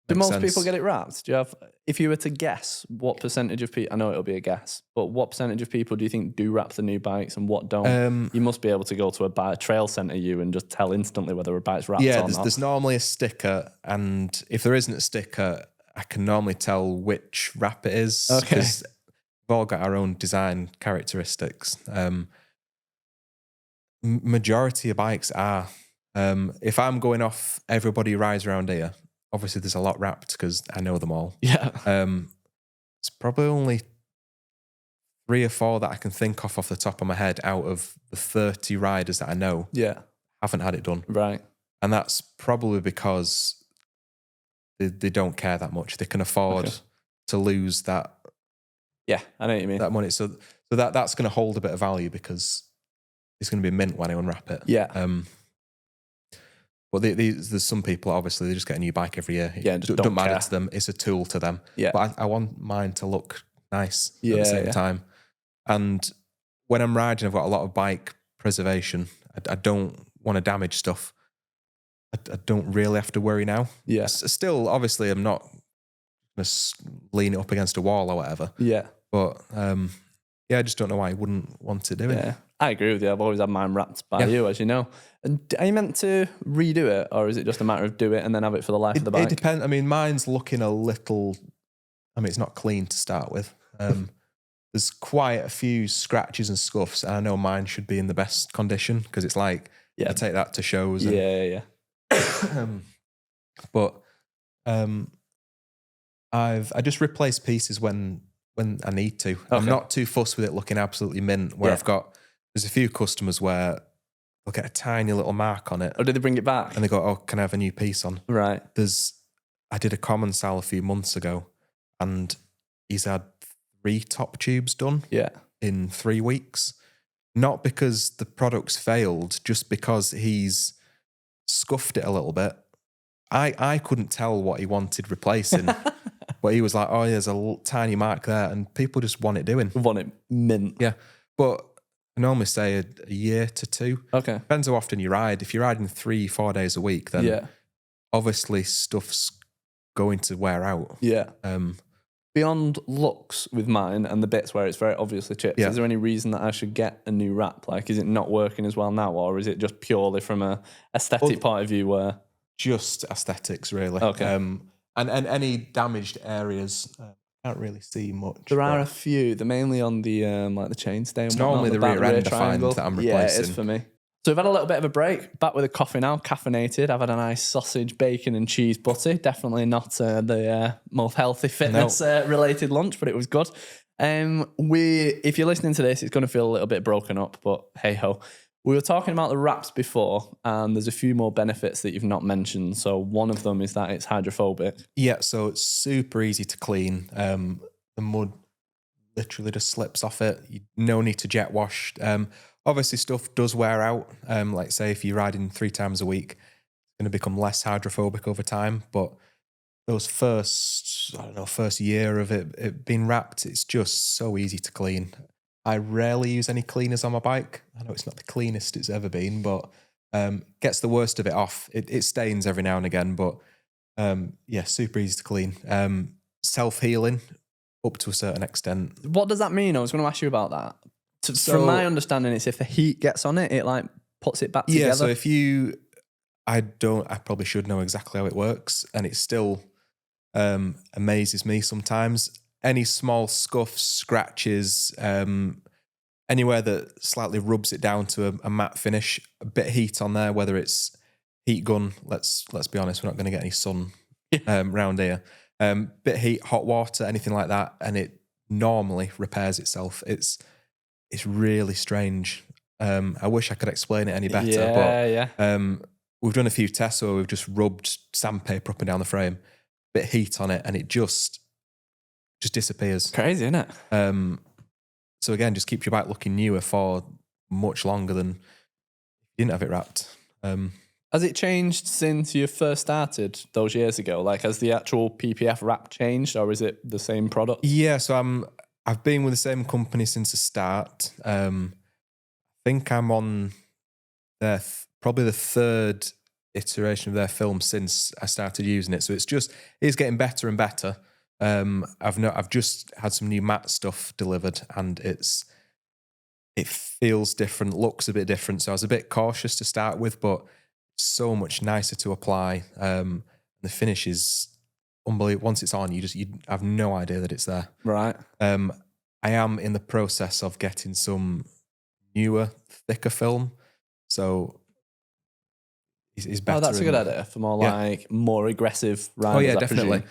Do most people get it wrapped? Do you have, if you were to guess, what percentage of people, I know it'll be a guess, but what percentage of people do you think do wrap the new bikes and what don't? You must be able to go to a trail centre and just tell instantly whether a bike's wrapped or not. Yeah, there's normally a sticker, and if there isn't a sticker, I can normally tell which wrap it is. Okay. Because we've all got our own design characteristics. Majority of bikes are. If I'm going off everybody who rides around here, obviously there's a lot wrapped because I know them all. Yeah. It's probably only 3 or 4 that I can think off the top of my head out of the 30 riders that I know. Yeah. Haven't had it done. Right. And that's probably because they don't care that much. They can afford to lose that. Yeah, I know what you mean. That money. So that's going to hold a bit of value because it's going to be mint when I unwrap it. Yeah. But there's some people, obviously, they just get a new bike every year. Yeah, just don't matter care to them. It's a tool to them. Yeah. But I want mine to look nice at the same time. And when I'm riding, I've got a lot of bike preservation. I don't want to damage stuff. I don't really have to worry now. Yeah. Still, obviously, I'm not going to lean it up against a wall or whatever. Yeah. But I just don't know why I wouldn't want to do it. Yeah. I agree with you. I've always had mine wrapped by you, as you know. And are you meant to redo it, or is it just a matter of do it and then have it for the life of the bike? It depends. I mean, mine's looking a little. I mean, it's not clean to start with. There's quite a few scratches and scuffs, and I know mine should be in the best condition because it's like I take that to shows. Yeah. But I just replace pieces when I need to. I'm not too fussed with it looking absolutely mint. Where there's a few customers where they'll get a tiny little mark on it. Or did they bring it back? And they go, "Oh, can I have a new piece on?" Right. I did a common sal a few months ago, and he's had 3 top tubes done in 3 weeks. Not because the product's failed, just because he's scuffed it a little bit. I couldn't tell what he wanted replacing, but he was like, "Oh, there's a tiny mark there," and people just want it doing. Want it mint. Yeah, but I normally say a year to 2. Okay. Depends how often you ride. If you're riding 3-4 days a week, then obviously stuff's going to wear out. Yeah. Beyond looks with mine and the bits where it's very obviously chipped, is there any reason that I should get a new wrap? Like, is it not working as well now, or is it just purely from a aesthetic point of view where... Just aesthetics, really. Okay. And any damaged areas, can't really see much. There are a few. They're mainly on the like the chainstay. It's normally the rear end I find that I'm replacing. Yeah, it is for me. So we've had a little bit of a break. Back with a coffee now, caffeinated. I've had a nice sausage, bacon and cheese butty. Definitely not the most healthy fitness related lunch, but it was good. If you're listening to this, it's going to feel a little bit broken up, but hey ho. We were talking about the wraps before, and there's a few more benefits that you've not mentioned. So one of them is that it's hydrophobic. Yeah, so it's super easy to clean. The mud literally just slips off it. No need to jet wash. Obviously, stuff does wear out. Like say, if you're riding 3 times a week, it's going to become less hydrophobic over time. But those first year of it being wrapped, it's just so easy to clean. I rarely use any cleaners on my bike. I know it's not the cleanest it's ever been, but gets the worst of it off. It stains every now and again, but super easy to clean. Self-healing up to a certain extent. What does that mean? I was going to ask you about that. From my understanding, it's if the heat gets on it, it like puts it back together. Yeah, so I probably should know exactly how it works, and it still amazes me sometimes. Any small scuffs, scratches, anywhere that slightly rubs it down to a matte finish, a bit of heat on there, whether it's heat gun, let's be honest, we're not going to get any sun around here. Bit of heat, hot water, anything like that, and it normally repairs itself. It's really strange. I wish I could explain it any better. We've done a few tests where we've just rubbed sandpaper up and down the frame, bit of heat on it, and it just disappears. Crazy, isn't it? So again, just keeps your bike looking newer for much longer than if you didn't have it wrapped. Has it changed since you first started those years ago? Like, has the actual PPF wrap changed, or is it the same product? Yeah, so I've been with the same company since the start. I think I'm on their probably the 3rd iteration of their film since I started using it. So it's getting better and better. I've just had some new matte stuff delivered, and it feels different, looks a bit different. So I was a bit cautious to start with, but it's so much nicer to apply. The finish is unbelievable. Once it's on, you have no idea that it's there. Right. I am in the process of getting some newer, thicker film. So it's better. Oh, that's a good idea for more more aggressive riders. Oh yeah, definitely.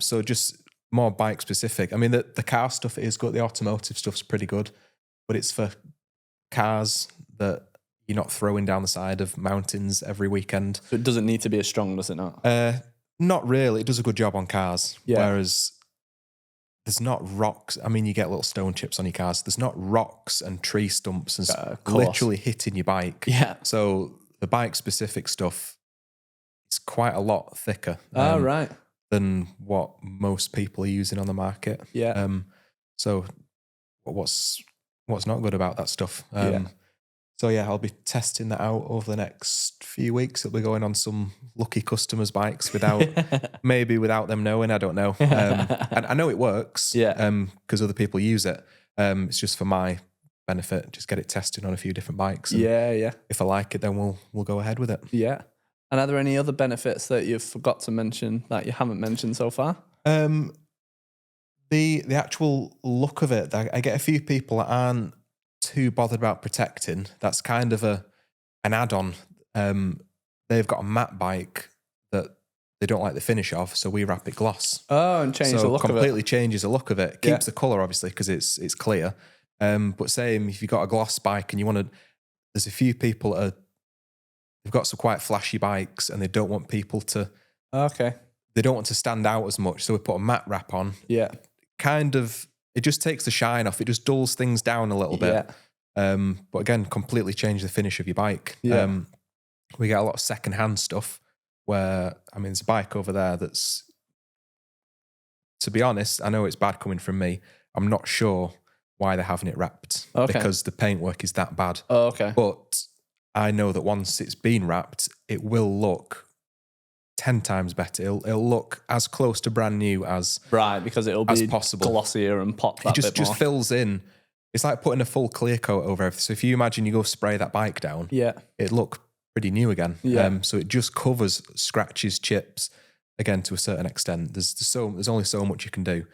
So just more bike specific. I mean, the car stuff is good. The automotive stuff's pretty good, but it's for cars that you're not throwing down the side of mountains every weekend. So it doesn't need to be as strong, does it not? Not really. It does a good job on cars. Yeah. Whereas there's not rocks. I mean, you get little stone chips on your cars. There's not rocks and tree stumps and literally hitting your bike. Yeah. So the bike specific stuff is quite a lot thicker. Right. Than what most people are using on the market. Yeah. So what's not good about that stuff? So yeah, I'll be testing that out over the next few weeks. It'll be going on some lucky customers' bikes without them knowing. I don't know. And I know it works. Yeah. Because other people use it. It's just for my benefit. Just get it tested on a few different bikes. Yeah. If I like it, then we'll go ahead with it. Yeah. And are there any other benefits that you've forgot to mention that you haven't mentioned so far? The actual look of it, I get a few people that aren't too bothered about protecting. That's kind of an add-on. They've got a matte bike that they don't like the finish of, so we wrap it gloss. Oh, and change the look of it. Completely changes the look of it. Keeps the colour, obviously, because it's clear. But same, if you've got a gloss bike and you want to... There's a few people that they've got some quite flashy bikes and they don't want people to... Okay. They don't want to stand out as much, so we put a matte wrap on. Yeah. Kind of... It just takes the shine off. It just dulls things down a little bit. Yeah. But again, completely change the finish of your bike. Yeah. We get a lot of secondhand stuff where, I mean, there's a bike over there that's, to be honest, I know it's bad coming from me. I'm not sure why they're having it wrapped because the paintwork is that bad. Oh, okay. But I know that once it's been wrapped, it will look 10 times better. It'll look as close to brand new as because it'll be possible. Glossier and pop that it bit just more. fills in. It's like putting a full clear coat over everything. So if you imagine you go spray that bike down, it'd look pretty new again. Yeah. So it just covers scratches, chips, again to a certain extent. There's only so much you can do,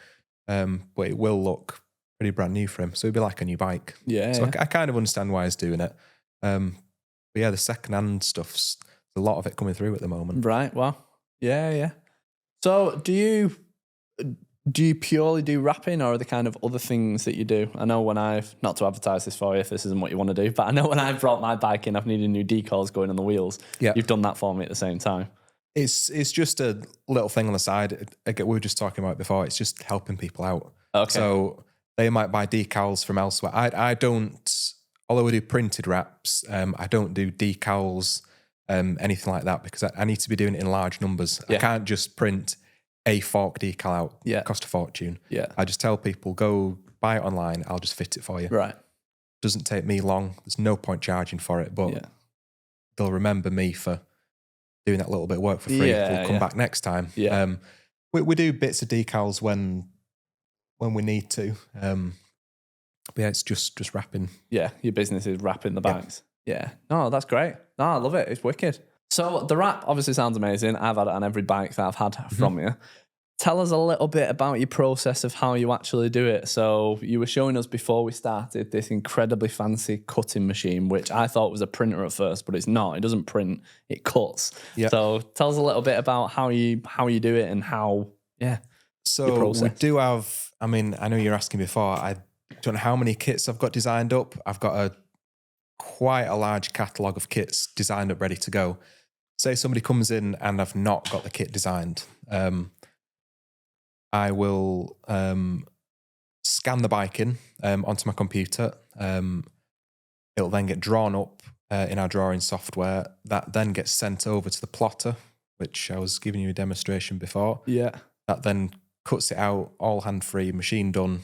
but it will look pretty brand new for him. So it'd be like a new bike. Yeah. So I kind of understand why he's doing it. But But yeah, the second-hand stuff's a lot of it coming through at the moment. Right. Well, yeah. So do you purely do wrapping, or are there kind of other things that you do? I know when not to advertise this for you if this isn't what you want to do, but I know when I brought my bike in, I've needed new decals going on the wheels. Yeah. You've done that for me at the same time. It's just a little thing on the side. We were just talking about it before. It's just helping people out. Okay. So they might buy decals from elsewhere. I don't, although we do printed wraps, I don't do decals, anything like that, because I need to be doing it in large numbers. Yeah. I can't just print a fork decal out. Yeah. It costs a fortune. Yeah. I just tell people, go buy it online. I'll just fit it for you. Right. Doesn't take me long. There's no point charging for it, but they'll remember me for doing that little bit of work for free. We'll come back next time. Yeah. We do bits of decals when we need to. But yeah, it's just wrapping. Yeah, your business is wrapping the bikes. Yeah. No, that's great. No, I love it. It's wicked. So the wrap obviously sounds amazing. I've had it on every bike that I've had from you. Tell us a little bit about your process of how you actually do it. So you were showing us before we started this incredibly fancy cutting machine, which I thought was a printer at first, but it's not. It doesn't print, it cuts. Yeah. So tell us a little bit about how you do it and how, So we do have, I mean, I know you're asking before, I don't know how many kits I've got designed up. I've got quite a large catalogue of kits designed up, ready to go. Say somebody comes in and I've not got the kit designed. I will scan the bike in onto my computer. It'll then get drawn up in our drawing software. That then gets sent over to the plotter, which I was giving you a demonstration before. Yeah. That then cuts it out, all hand-free, machine done,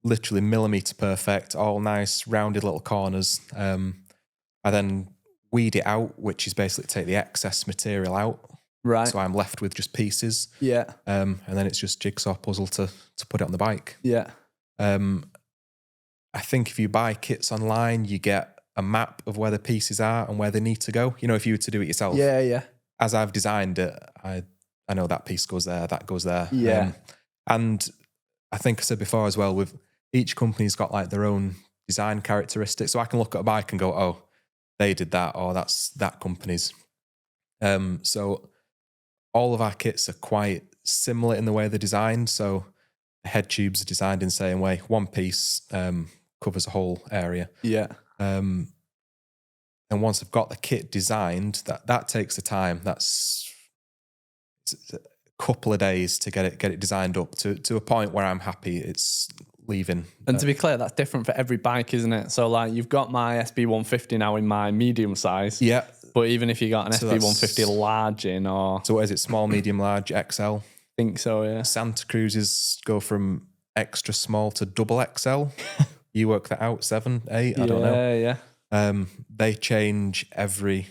literally millimetre perfect, all nice rounded little corners. I then weed it out, which is basically take the excess material out. Right. So I'm left with just pieces. Yeah. And then it's just jigsaw puzzle to put it on the bike. Yeah. I think if you buy kits online, you get a map of where the pieces are and where they need to go. You know, if you were to do it yourself. Yeah. As I've designed it, I know that piece goes there, that goes there. Yeah. And I think I said before as well, with each company's got like their own design characteristics. So I can look at a bike and go, oh, they did that, or that's that company's. So all of our kits are quite similar in the way they're designed. So the head tubes are designed in the same way. One piece covers a whole area. Yeah. And once I've got the kit designed, that takes the time. It's a couple of days to get it designed up to a point where I'm happy it's leaving. And to be clear, that's different for every bike, isn't it? So like you've got my SB150 now in my medium size. Yeah. But even if you got an SB150 large in, or so what is it? Small, medium, large, XL? I think so, yeah. Santa Cruz's go from extra small to double XL. You work that out, 7, 8, I don't know. Yeah. They change every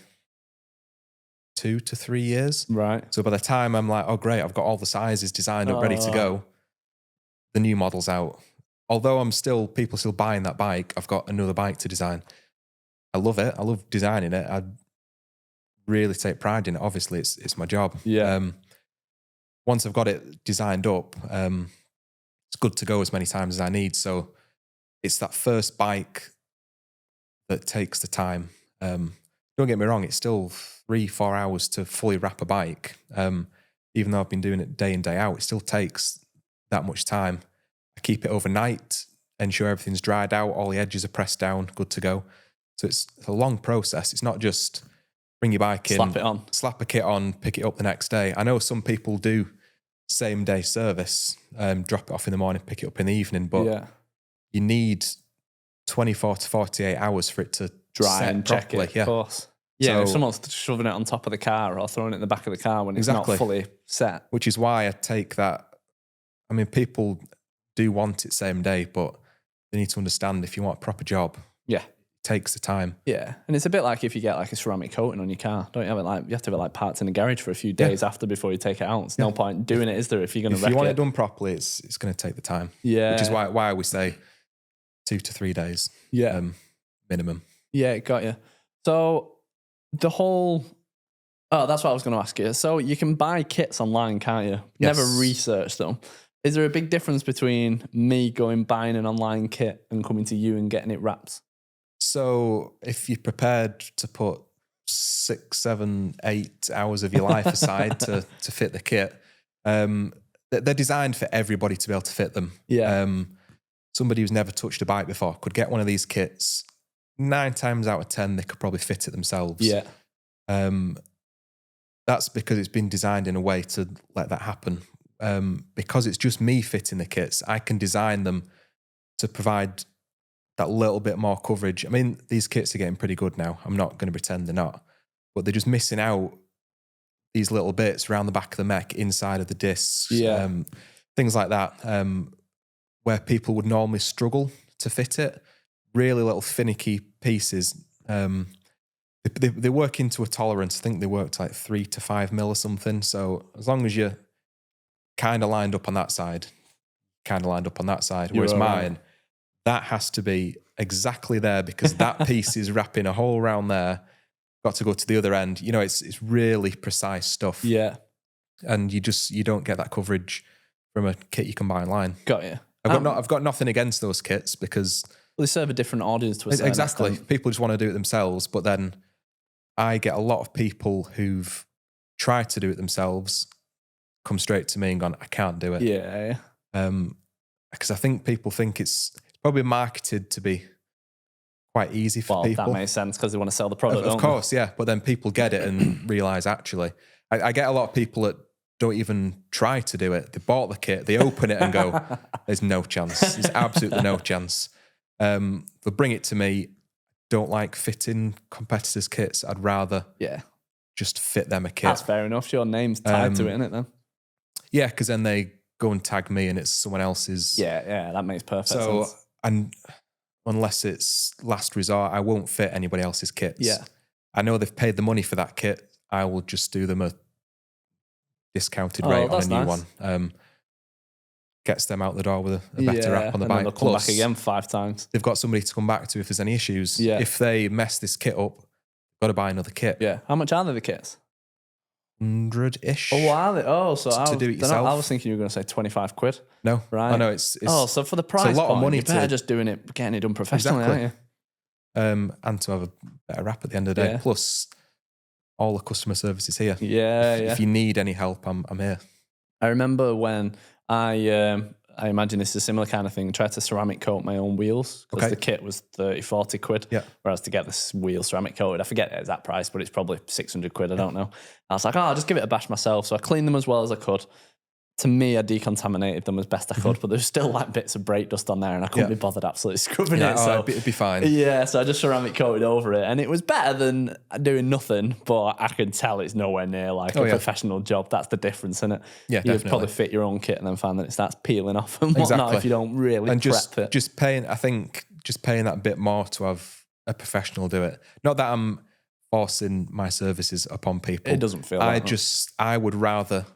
2 to 3 years. Right. So by the time I'm like, oh great, I've got all the sizes designed up, ready to go, the new model's out. Although people still buying that bike, I've got another bike to design. I love it. I love designing it. I really take pride in it. Obviously, it's my job. Yeah. Once I've got it designed up, it's good to go as many times as I need. So it's that first bike that takes the time. Don't get me wrong, it's still 3-4 hours to fully wrap a bike. Even though I've been doing it day in, day out, it still takes that much time. I keep it overnight, ensure everything's dried out, all the edges are pressed down, good to go. So it's a long process. It's not just bring your bike in, slap it on, slap a kit on, pick it up the next day. I know some people do same day service, drop it off in the morning, pick it up in the evening, but you need 24 to 48 hours for it to dry and check properly. it, of course. Yeah, so, if someone's shoving it on top of the car or throwing it in the back of the car when it's not fully set. Which is why I take that. I mean, people do want it same day, but they need to understand if you want a proper job, it takes the time. Yeah, and it's a bit like if you get like a ceramic coating on your car, don't you have it like, you have to have it like parked in the garage for a few days after before you take it out. It's no point doing it, is there, if you're going to wreck it? If you want it done properly, it's going to take the time. Yeah. Which is why we say 2 to 3 days minimum. Yeah, got you. So the whole... Oh, that's what I was going to ask you. So you can buy kits online, can't you? Yes. Never research them. Is there a big difference between me buying an online kit and coming to you and getting it wrapped? So if you're prepared to put 6, 7, 8 hours of your life aside to fit the kit, they're designed for everybody to be able to fit them. Yeah. Somebody who's never touched a bike before could get one of these kits. 9 times out of 10, they could probably fit it themselves. Yeah. That's because it's been designed in a way to let that happen. Because it's just me fitting the kits, I can design them to provide that little bit more coverage. I mean, these kits are getting pretty good now. I'm not going to pretend they're not, but they're just missing out these little bits around the back of the mech, inside of the discs, things like that, where people would normally struggle to fit it. Really little finicky pieces. They work into a tolerance. I think they work to like 3 to 5 mil or something. So as long as you're kind of lined up on that side, whereas mine, that has to be exactly there because that piece is wrapping a hole around there. Got to go to the other end. You know, it's really precise stuff. Yeah. And you don't get that coverage from a kit you can buy online. Got you. I've got nothing against those kits because they serve a different audience to a certain extent. People just want to do it themselves, but then I get a lot of people who've tried to do it themselves come straight to me and gone, I can't do it. Yeah. Because I think people think it's probably marketed to be quite easy for people. That makes sense because they want to sell the product, of course, yeah. But then people get it and realise, actually, I get a lot of people that don't even try to do it. They bought the kit, they open it and go, there's no chance. There's absolutely no chance. They'll bring it to me. Don't like fitting competitors' kits. I'd rather just fit them a kit. That's fair enough. Your name's tied to it, isn't it, then? Yeah, because then they go and tag me and it's someone else's. Yeah, that makes perfect sense. And unless it's last resort, I won't fit anybody else's kits. Yeah. I know they've paid the money for that kit. I will just do them a discounted rate on a new one. Gets them out the door with a better wrap on the bike. They'll come back again 5 times. They've got somebody to come back to if there's any issues. Yeah. If they mess this kit up, got to buy another kit. Yeah. How much are they, the kits? 100-ish. Oh, are they? Oh, so to do it yourself. I was thinking you were going to say 25 quid. No. Right. I know it's so for the price it's a lot of money. You're better just getting it done professionally, aren't you? And to have a better wrap at the end of the day. Plus, all the customer service is here. Yeah. If you need any help, I'm here. I remember when I imagine this is a similar kind of thing. I tried to ceramic coat my own wheels because the kit was 30, 40 quid. Yeah. Whereas to get this wheel ceramic coated, I forget the exact price, but it's probably 600 quid. I don't know. I was like, I'll just give it a bash myself. So I cleaned them as well as I could. To me, I decontaminated them as best I could, but there's still like bits of brake dust on there and I couldn't be bothered absolutely scrubbing it. So it'd be fine. Yeah, so I just ceramic coated over it and it was better than doing nothing, but I can tell it's nowhere near like a professional job. That's the difference, isn't it? Yeah, You'd probably fit your own kit and then find that it starts peeling off and whatnot if you don't really prep it. Just paying that bit more to have a professional do it. Not that I'm forcing my services upon people. It doesn't feel I would rather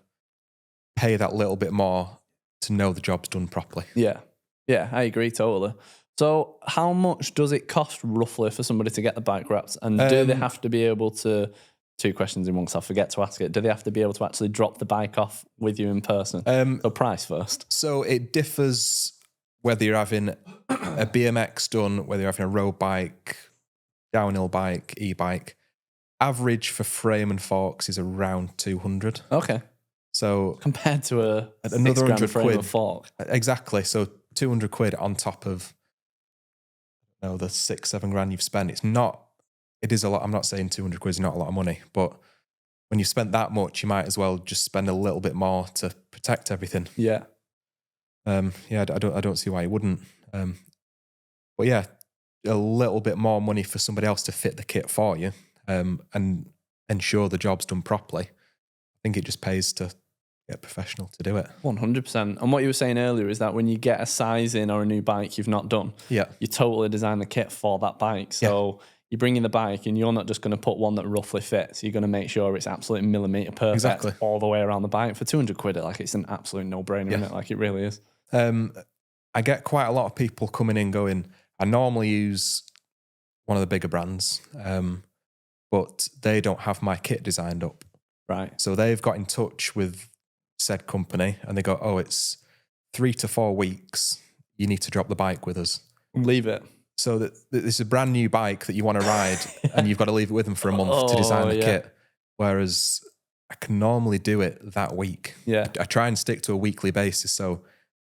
pay that little bit more to know the job's done properly. Yeah, I agree totally. So how much does it cost roughly for somebody to get the bike wrapped? And do they have to be able to, 2 questions in one because I forget to ask it, do they have to be able to actually drop the bike off with you in person? So price first. So it differs whether you're having a BMX done, whether you're having a road bike, downhill bike, e-bike. Average for frame and forks is around 200. Okay. So compared to another 100 quid fork. Exactly. So 200 quid on top of the 6-7 grand you've spent. It is a lot. I'm not saying 200 quid is not a lot of money, but when you've spent that much, you might as well just spend a little bit more to protect everything. Yeah. I don't see why you wouldn't. But yeah, a little bit more money for somebody else to fit the kit for you, and ensure the job's done properly. I think it just pays to get a professional to do it. 100%. And what you were saying earlier is that when you get a size in or a new bike you've not done, you totally design the kit for that bike. So you bring in the bike and you're not just going to put one that roughly fits. You're going to make sure it's absolutely millimetre perfect all the way around the bike. For 200 quid, it's an absolute no-brainer, isn't it? Like it really is. I get quite a lot of people coming in going, I normally use one of the bigger brands, but they don't have my kit designed up. Right. So they've got in touch with said company and they go, it's 3 to 4 weeks. You need to drop the bike with us. Leave it. so that it's a brand new bike that you want to ride and you've got to leave it with them for a month to design the kit. Whereas I can normally do it that week. Yeah. I try and stick to a weekly basis so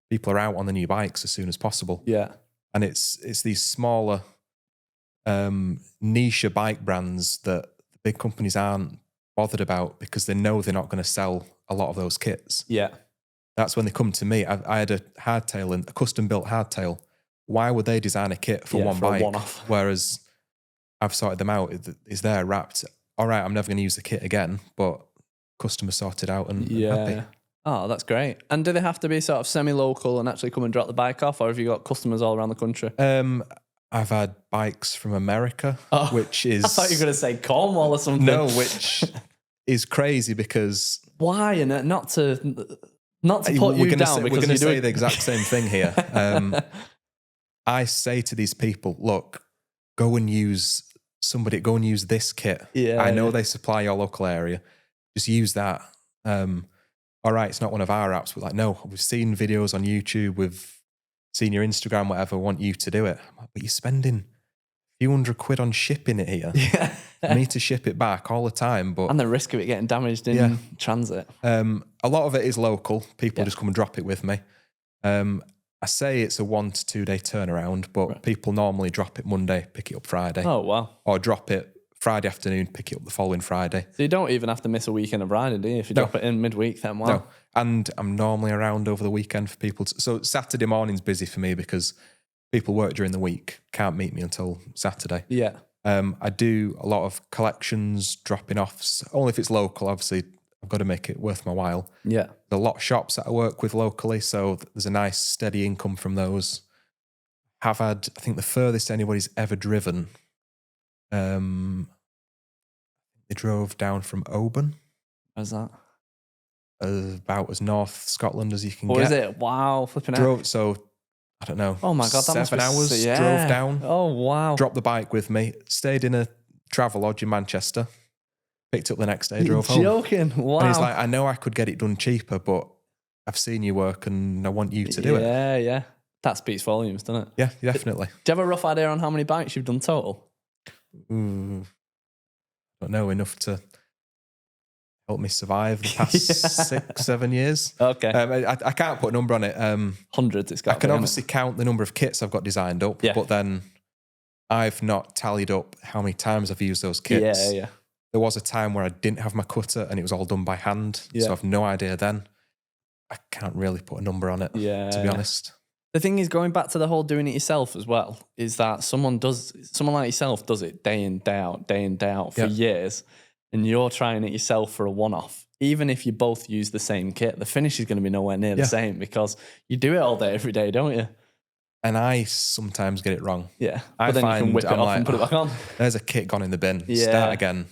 people are out on the new bikes as soon as possible. Yeah. And it's these smaller niche bike brands that the big companies aren't bothered about because they know they're not going to sell a lot of those kits. Yeah. That's when they come to me. I had a hardtail, a custom built hardtail. Why would they design a kit for one bike? One-off. Whereas I've sorted them out. It's there wrapped. All right, I'm never going to use the kit again, but customer sorted out and happy. Oh, that's great. And do they have to be sort of semi-local and actually come and drop the bike off, or have you got customers all around the country? I've had bikes from America, which is... I thought you were going to say Cornwall or something. No, which is crazy because... Why? And not to put you down, because we're going to say the exact same thing here. I say to these people, look, go and use this kit. Yeah, I know they supply your local area. Just use that. All right, it's not one of our apps, but like, no, we've seen videos on YouTube, we've seen your Instagram, whatever, want you to do it. But you're spending a few £100 on shipping it here. Yeah. I need to ship it back all the time. And the risk of it getting damaged in transit. A lot of it is local. People just come and drop it with me. I say it's a 1 to 2 day turnaround, but people normally drop it Monday, pick it up Friday. Oh, wow. Or drop it Friday afternoon, pick it up the following Friday. So you don't even have to miss a weekend of riding, do you? If you drop it in midweek, then wow. No. And I'm normally around over the weekend for people. So Saturday morning's busy for me because people work during the week, can't meet me until Saturday. Yeah. I do a lot of collections, dropping offs, only if it's local. Obviously, I've got to make it worth my while. Yeah. The lot shops that I work with locally, so there's a nice steady income from those. Have had, I think the furthest anybody's ever driven, they drove down from Oban. Where's that? About as North Scotland as you can get. What is it? Wow, flipping out. So, I don't know. Oh my God, that 7 hours, drove down. Oh, wow. Dropped the bike with me, stayed in a travel lodge in Manchester, picked up the next day, drove home. Joking, wow. And he's like, I know I could get it done cheaper, but I've seen you work and I want you to do it. Yeah, yeah. That speaks volumes, doesn't it? Yeah, definitely. Do you have a rough idea on how many bikes you've done total? I don't know, enough to help me survive the past 6, 7 years. Okay. I can't put a number on it. Hundreds, it's got I can obviously count the number of kits I've got designed up, but then I've not tallied up how many times I've used those kits. Yeah, yeah. There was a time where I didn't have my cutter and it was all done by hand, so I've no idea then. I can't really put a number on it, to be honest. The thing is, going back to the whole doing it yourself as well, is that someone like yourself does it day in, day out for years, and you're trying it yourself for a one-off. Even if you both use the same kit, the finish is going to be nowhere near the same because you do it all day, every day, don't you? And I sometimes get it wrong. Yeah. But then you can whip it off and put it back on. There's a kit gone in the bin. Yeah. Start again.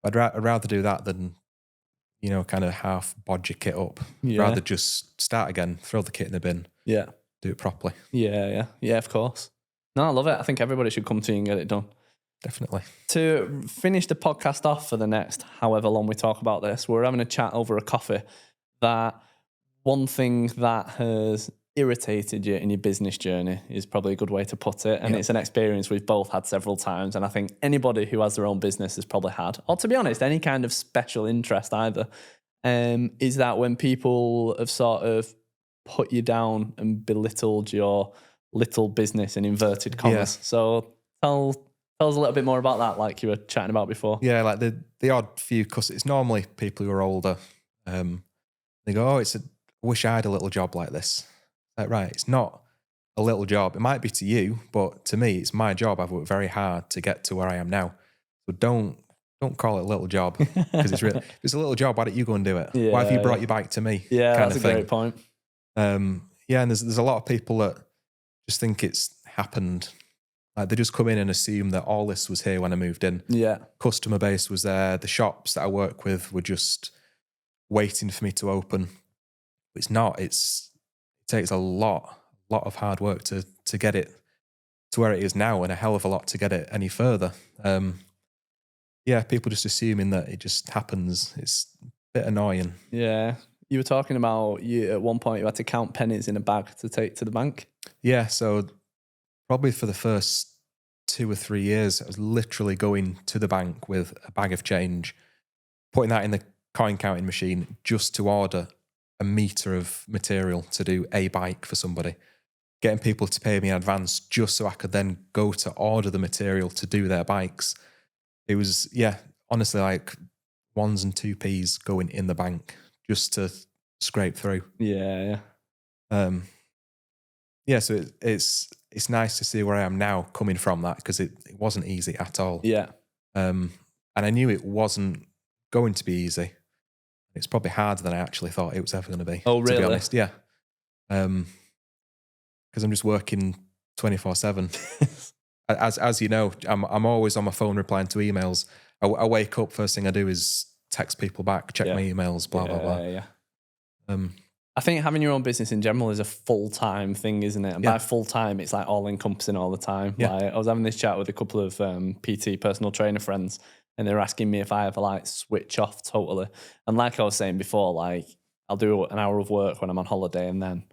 I'd rather do that than, kind of half bodge your kit up. Yeah. Rather just start again, throw the kit in the bin. Yeah. Do it properly. Yeah, of course. No, I love it. I think everybody should come to you and get it done. Definitely. To finish the podcast off for the next however long we talk about this, we're having a chat over a coffee that one thing that has irritated you in your business journey is probably a good way to put it. And it's an experience we've both had several times. And I think anybody who has their own business has probably had, or to be honest, any kind of special interest either, is that when people have sort of put you down and belittled your little business in inverted commas. Yeah. So tell us a little bit more about that, like you were chatting about before. Yeah, like the odd few customers. It's normally people who are older. They go, I wish I had a little job like this. Like, right, it's not a little job. It might be to you, but to me, it's my job. I've worked very hard to get to where I am now. So don't call it a little job because it's really. If it's a little job, why don't you go and do it? Yeah, why have you brought your bike to me? Yeah, that's a great point. And there's a lot of people that just think it's happened. Like they just come in and assume that all this was here when I moved in. Yeah. Customer base was there. The shops that I work with were just waiting for me to open. It's not. It takes a lot of hard work to get it to where it is now, and a hell of a lot to get it any further. People just assuming that it just happens. It's a bit annoying. Yeah. You were talking about at one point you had to count pennies in a bag to take to the bank. Yeah, so probably for the first 2 or 3 years, I was literally going to the bank with a bag of change, putting that in the coin counting machine just to order a meter of material to do a bike for somebody, getting people to pay me in advance just so I could then go to order the material to do their bikes. It was, honestly, like 1s and 2p's going in the bank just to scrape through. Yeah. So it's nice to see where I am now coming from that, because it wasn't easy at all. Yeah. And I knew it wasn't going to be easy. It's probably harder than I actually thought it was ever going to be. Oh, really? To be honest, yeah. Because I'm just working 24/7. As you know, I'm always on my phone replying to emails. I wake up, first thing I do is text people back, check my emails, blah blah blah. Yeah. I think having your own business in general is a full-time thing, isn't it? And by full-time, it's like all-encompassing all the time. Yeah. Like, I was having this chat with a couple of PT personal trainer friends, and they were asking me if I ever like switch off totally. And like I was saying before, like I'll do an hour of work when I'm on holiday, and then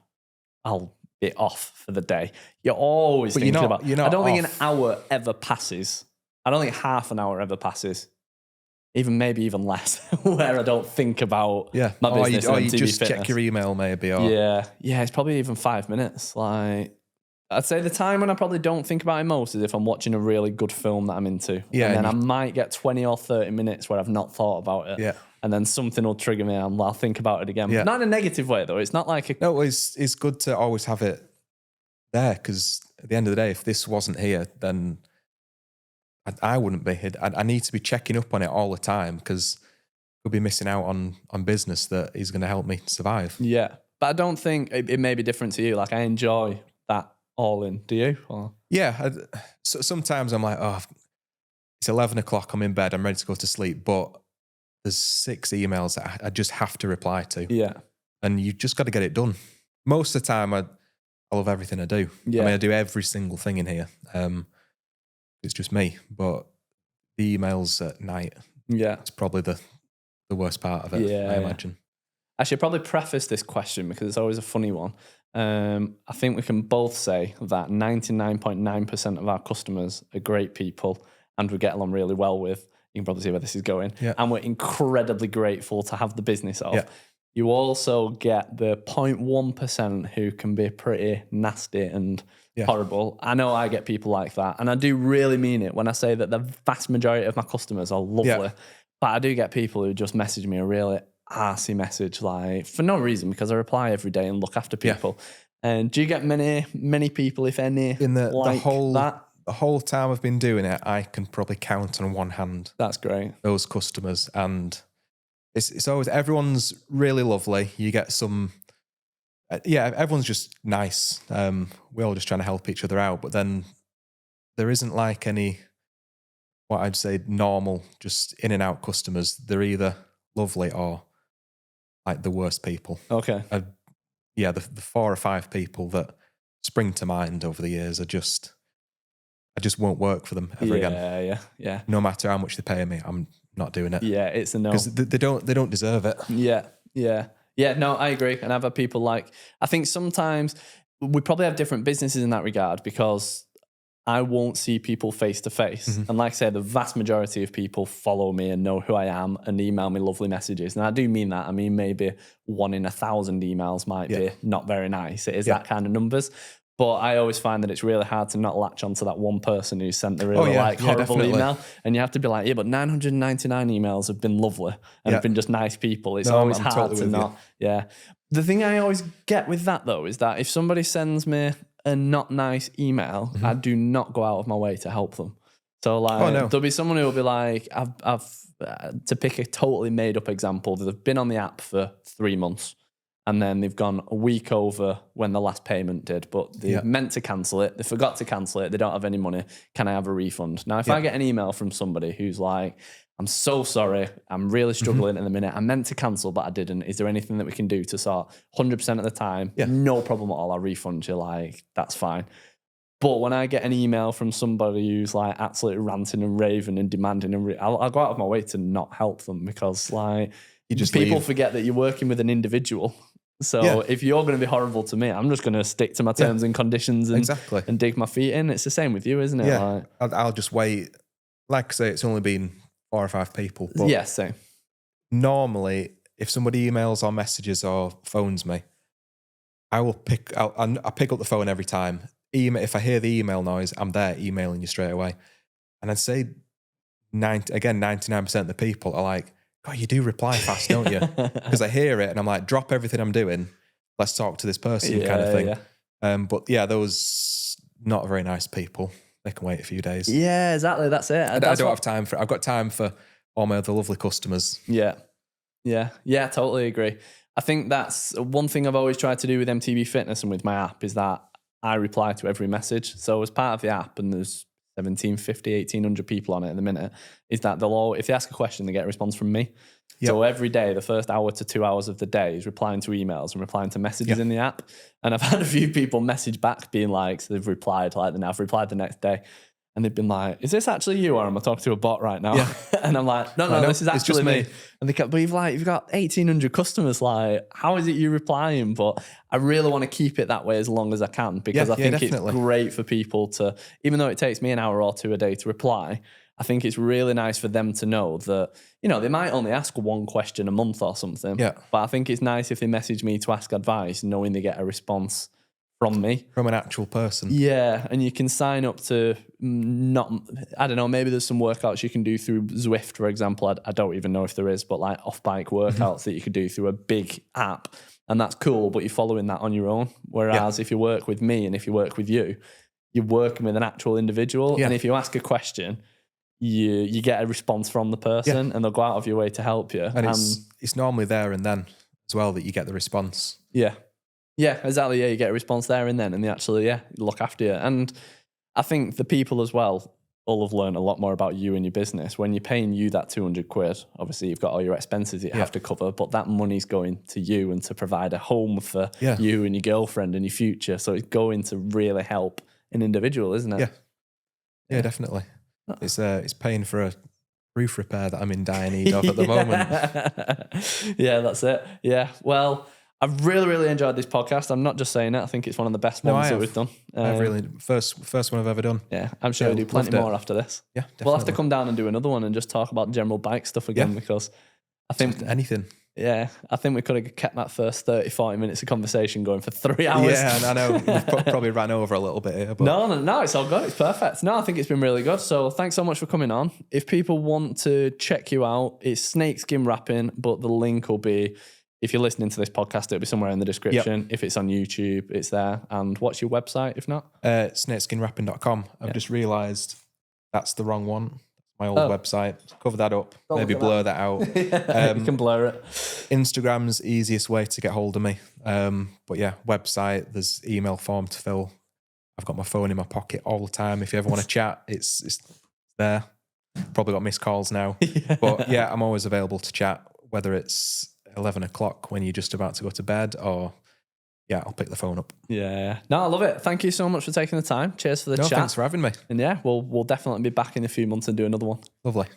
I'll be off for the day. You're always thinking about. I don't think an hour ever passes. I don't think half an hour ever passes. Maybe even less, where I don't think about my business. Or you just check your email, maybe. Or yeah, it's probably even 5 minutes. Like, I'd say the time when I probably don't think about it most is if I'm watching a really good film that I'm into. Yeah, and then I might get 20 or 30 minutes where I've not thought about it. Yeah. And then something will trigger me and I'll think about it again. Yeah. Not in a negative way, though. It's not like No, it's good to always have it there, because at the end of the day, if this wasn't here, then I wouldn't be here. I need to be checking up on it all the time, because we'll be missing out on business that is going to help me survive. Yeah. But I don't think it may be different to you. Like, I enjoy that all in. Do you? Or? Yeah. So sometimes I'm like, it's 11 o'clock. I'm in bed. I'm ready to go to sleep. But there's 6 emails that I just have to reply to. Yeah. And you just got to get it done. Most of the time, I love everything I do. Yeah. I mean, I do every single thing in here. It's just me. But the emails at night, it's probably the worst part of it, I imagine. I should probably preface this question because it's always a funny one. I think we can both say that 99.9% of our customers are great people and we get along really well with. You can probably see where this is going. Yeah. And we're incredibly grateful to have the business of. Yeah. You also get the 0.1% who can be pretty nasty and horrible. I know I get people like that. And I do really mean it when I say that the vast majority of my customers are lovely. Yeah. But I do get people who just message me a really arsey message, like for no reason, because I reply every day and look after people. And do you get many people, if any, in the whole time I've been doing it, I can probably count on one hand. That's great. Those customers, and it's always, everyone's really lovely. You get some, everyone's just nice. We're all just trying to help each other out, but then there isn't like any, what I'd say, normal, just in and out customers. They're either lovely or like the worst people. Okay. The 4 or 5 people that spring to mind over the years are just, I just won't work for them ever again. Yeah. No matter how much they pay me, I'm not doing it. Yeah, it's a no. Because they don't deserve it. Yeah, no, I agree. And I've had people like, I think sometimes we probably have different businesses in that regard because I won't see people face to face. And like I say, the vast majority of people follow me and know who I am and email me lovely messages. And I do mean that. I mean, maybe 1 in 1,000 emails might be not very nice. It is that kind of numbers. But I always find that it's really hard to not latch onto that one person who sent the really horrible definitely. email. And you have to be like, but 999 emails have been lovely and have been just nice people. It's always hard totally to not. Yeah. The thing I always get with that though is that if somebody sends me a not nice email, I do not go out of my way to help them. So like, there'll be someone who will be like, I've to pick a totally made up example, they've been on the app for 3 months. And then they've gone a week over when the last payment did, but they meant to cancel it. They forgot to cancel it. They don't have any money. Can I have a refund? Now, if I get an email from somebody who's like, I'm so sorry, I'm really struggling in the minute. I meant to cancel, but I didn't. Is there anything that we can do to sort 100% of the time? No problem at all. I'll refund you. Like, that's fine. But when I get an email from somebody who's like absolutely ranting and raving and demanding, I'll go out of my way to not help them because like, people forget that you're working with an individual. So if you're going to be horrible to me, I'm just going to stick to my terms and conditions and dig my feet in. It's the same with you, isn't it? Yeah. I'll just wait. Like I say, it's only been 4 or 5 people. But yeah, same. normally, if somebody emails or messages or phones me, I'll pick up the phone every time. If I hear the email noise, I'm there emailing you straight away. And I'd say 99% of the people are like, God, you do reply fast, don't you? Because I hear it and I'm like, drop everything I'm doing. Let's talk to this person kind of thing. Yeah. But yeah, those not very nice people. They can wait a few days. Yeah, exactly. That's it. I don't have time for. I've got time for all my other lovely customers. Yeah, totally agree. I think that's one thing I've always tried to do with MTB Fitness and with my app is that I reply to every message. So as part of the app, and there's 1,750, 1,800 people on it at the minute, is that if they ask a question, they get a response from me. Yep. So every day, the first hour to 2 hours of the day is replying to emails and replying to messages in the app. And I've had a few people message back being like, so they've replied I've replied the next day. And they've been like, is this actually you or am I talking to a bot right now? Yeah. And I'm like, no, this is actually me. And they kept, but you've got 1,800 customers. Like, how is it you replying? But I really want to keep it that way as long as I can because I think it's great for people to, even though it takes me an hour or two a day to reply, I think it's really nice for them to know that, they might only ask one question a month or something. Yeah. But I think it's nice if they message me to ask advice, knowing they get a response from me. From an actual person. Yeah, and you can sign up to I don't know, maybe there's some workouts you can do through Zwift, for example. I don't even know if there is, but like off-bike workouts that you could do through a big app. And that's cool, but you're following that on your own. Whereas if you work with me and if you work with you, you're working with an actual individual. Yeah. And if you ask a question, you get a response from the person and they'll go out of your way to help you. And it's normally there and then as well that you get the response. Yeah. Yeah, exactly. Yeah, you get a response there and then, and they actually, look after you. And I think the people as well all have learned a lot more about you and your business. When you're paying you that 200 quid, obviously you've got all your expenses that you have to cover, but that money's going to you and to provide a home for you and your girlfriend and your future. So it's going to really help an individual, isn't it? Yeah, definitely. It's paying for a roof repair that I'm in dire need of at the moment. Yeah, that's it. Yeah, well, I've really, really enjoyed this podcast. I'm not just saying it. I think it's one of the best ones that we've done. I've really first one I've ever done. Yeah, I'm sure we'll do plenty more after this. Yeah, definitely. We'll have to come down and do another one and just talk about general bike stuff again because I think anything. Yeah, I think we could have kept that first 30, 40 minutes of conversation going for 3 hours. Yeah, I know. We've probably ran over a little bit here. But. No, it's all good. It's perfect. No, I think it's been really good. So thanks so much for coming on. If people want to check you out, it's Snakeskin Wrapping, but the link will be, if you're listening to this podcast, it'll be somewhere in the description. If it's on YouTube, it's there. And what's your website, if not? Snakeskinwrapping.com. I've just realised that's the wrong one. My old website. Cover that up. Maybe blur that out. You can blur it. Instagram's easiest way to get hold of me. But yeah, website, there's email form to fill. I've got my phone in my pocket all the time. If you ever want to chat, it's there. Probably got missed calls now. But yeah, I'm always available to chat, whether it's 11 o'clock when you're just about to go to bed or... Yeah, I'll pick the phone up. Yeah. No, I love it. Thank you so much for taking the time. Cheers for the chat. Thanks for having me. And yeah, we'll definitely be back in a few months and do another one. Lovely.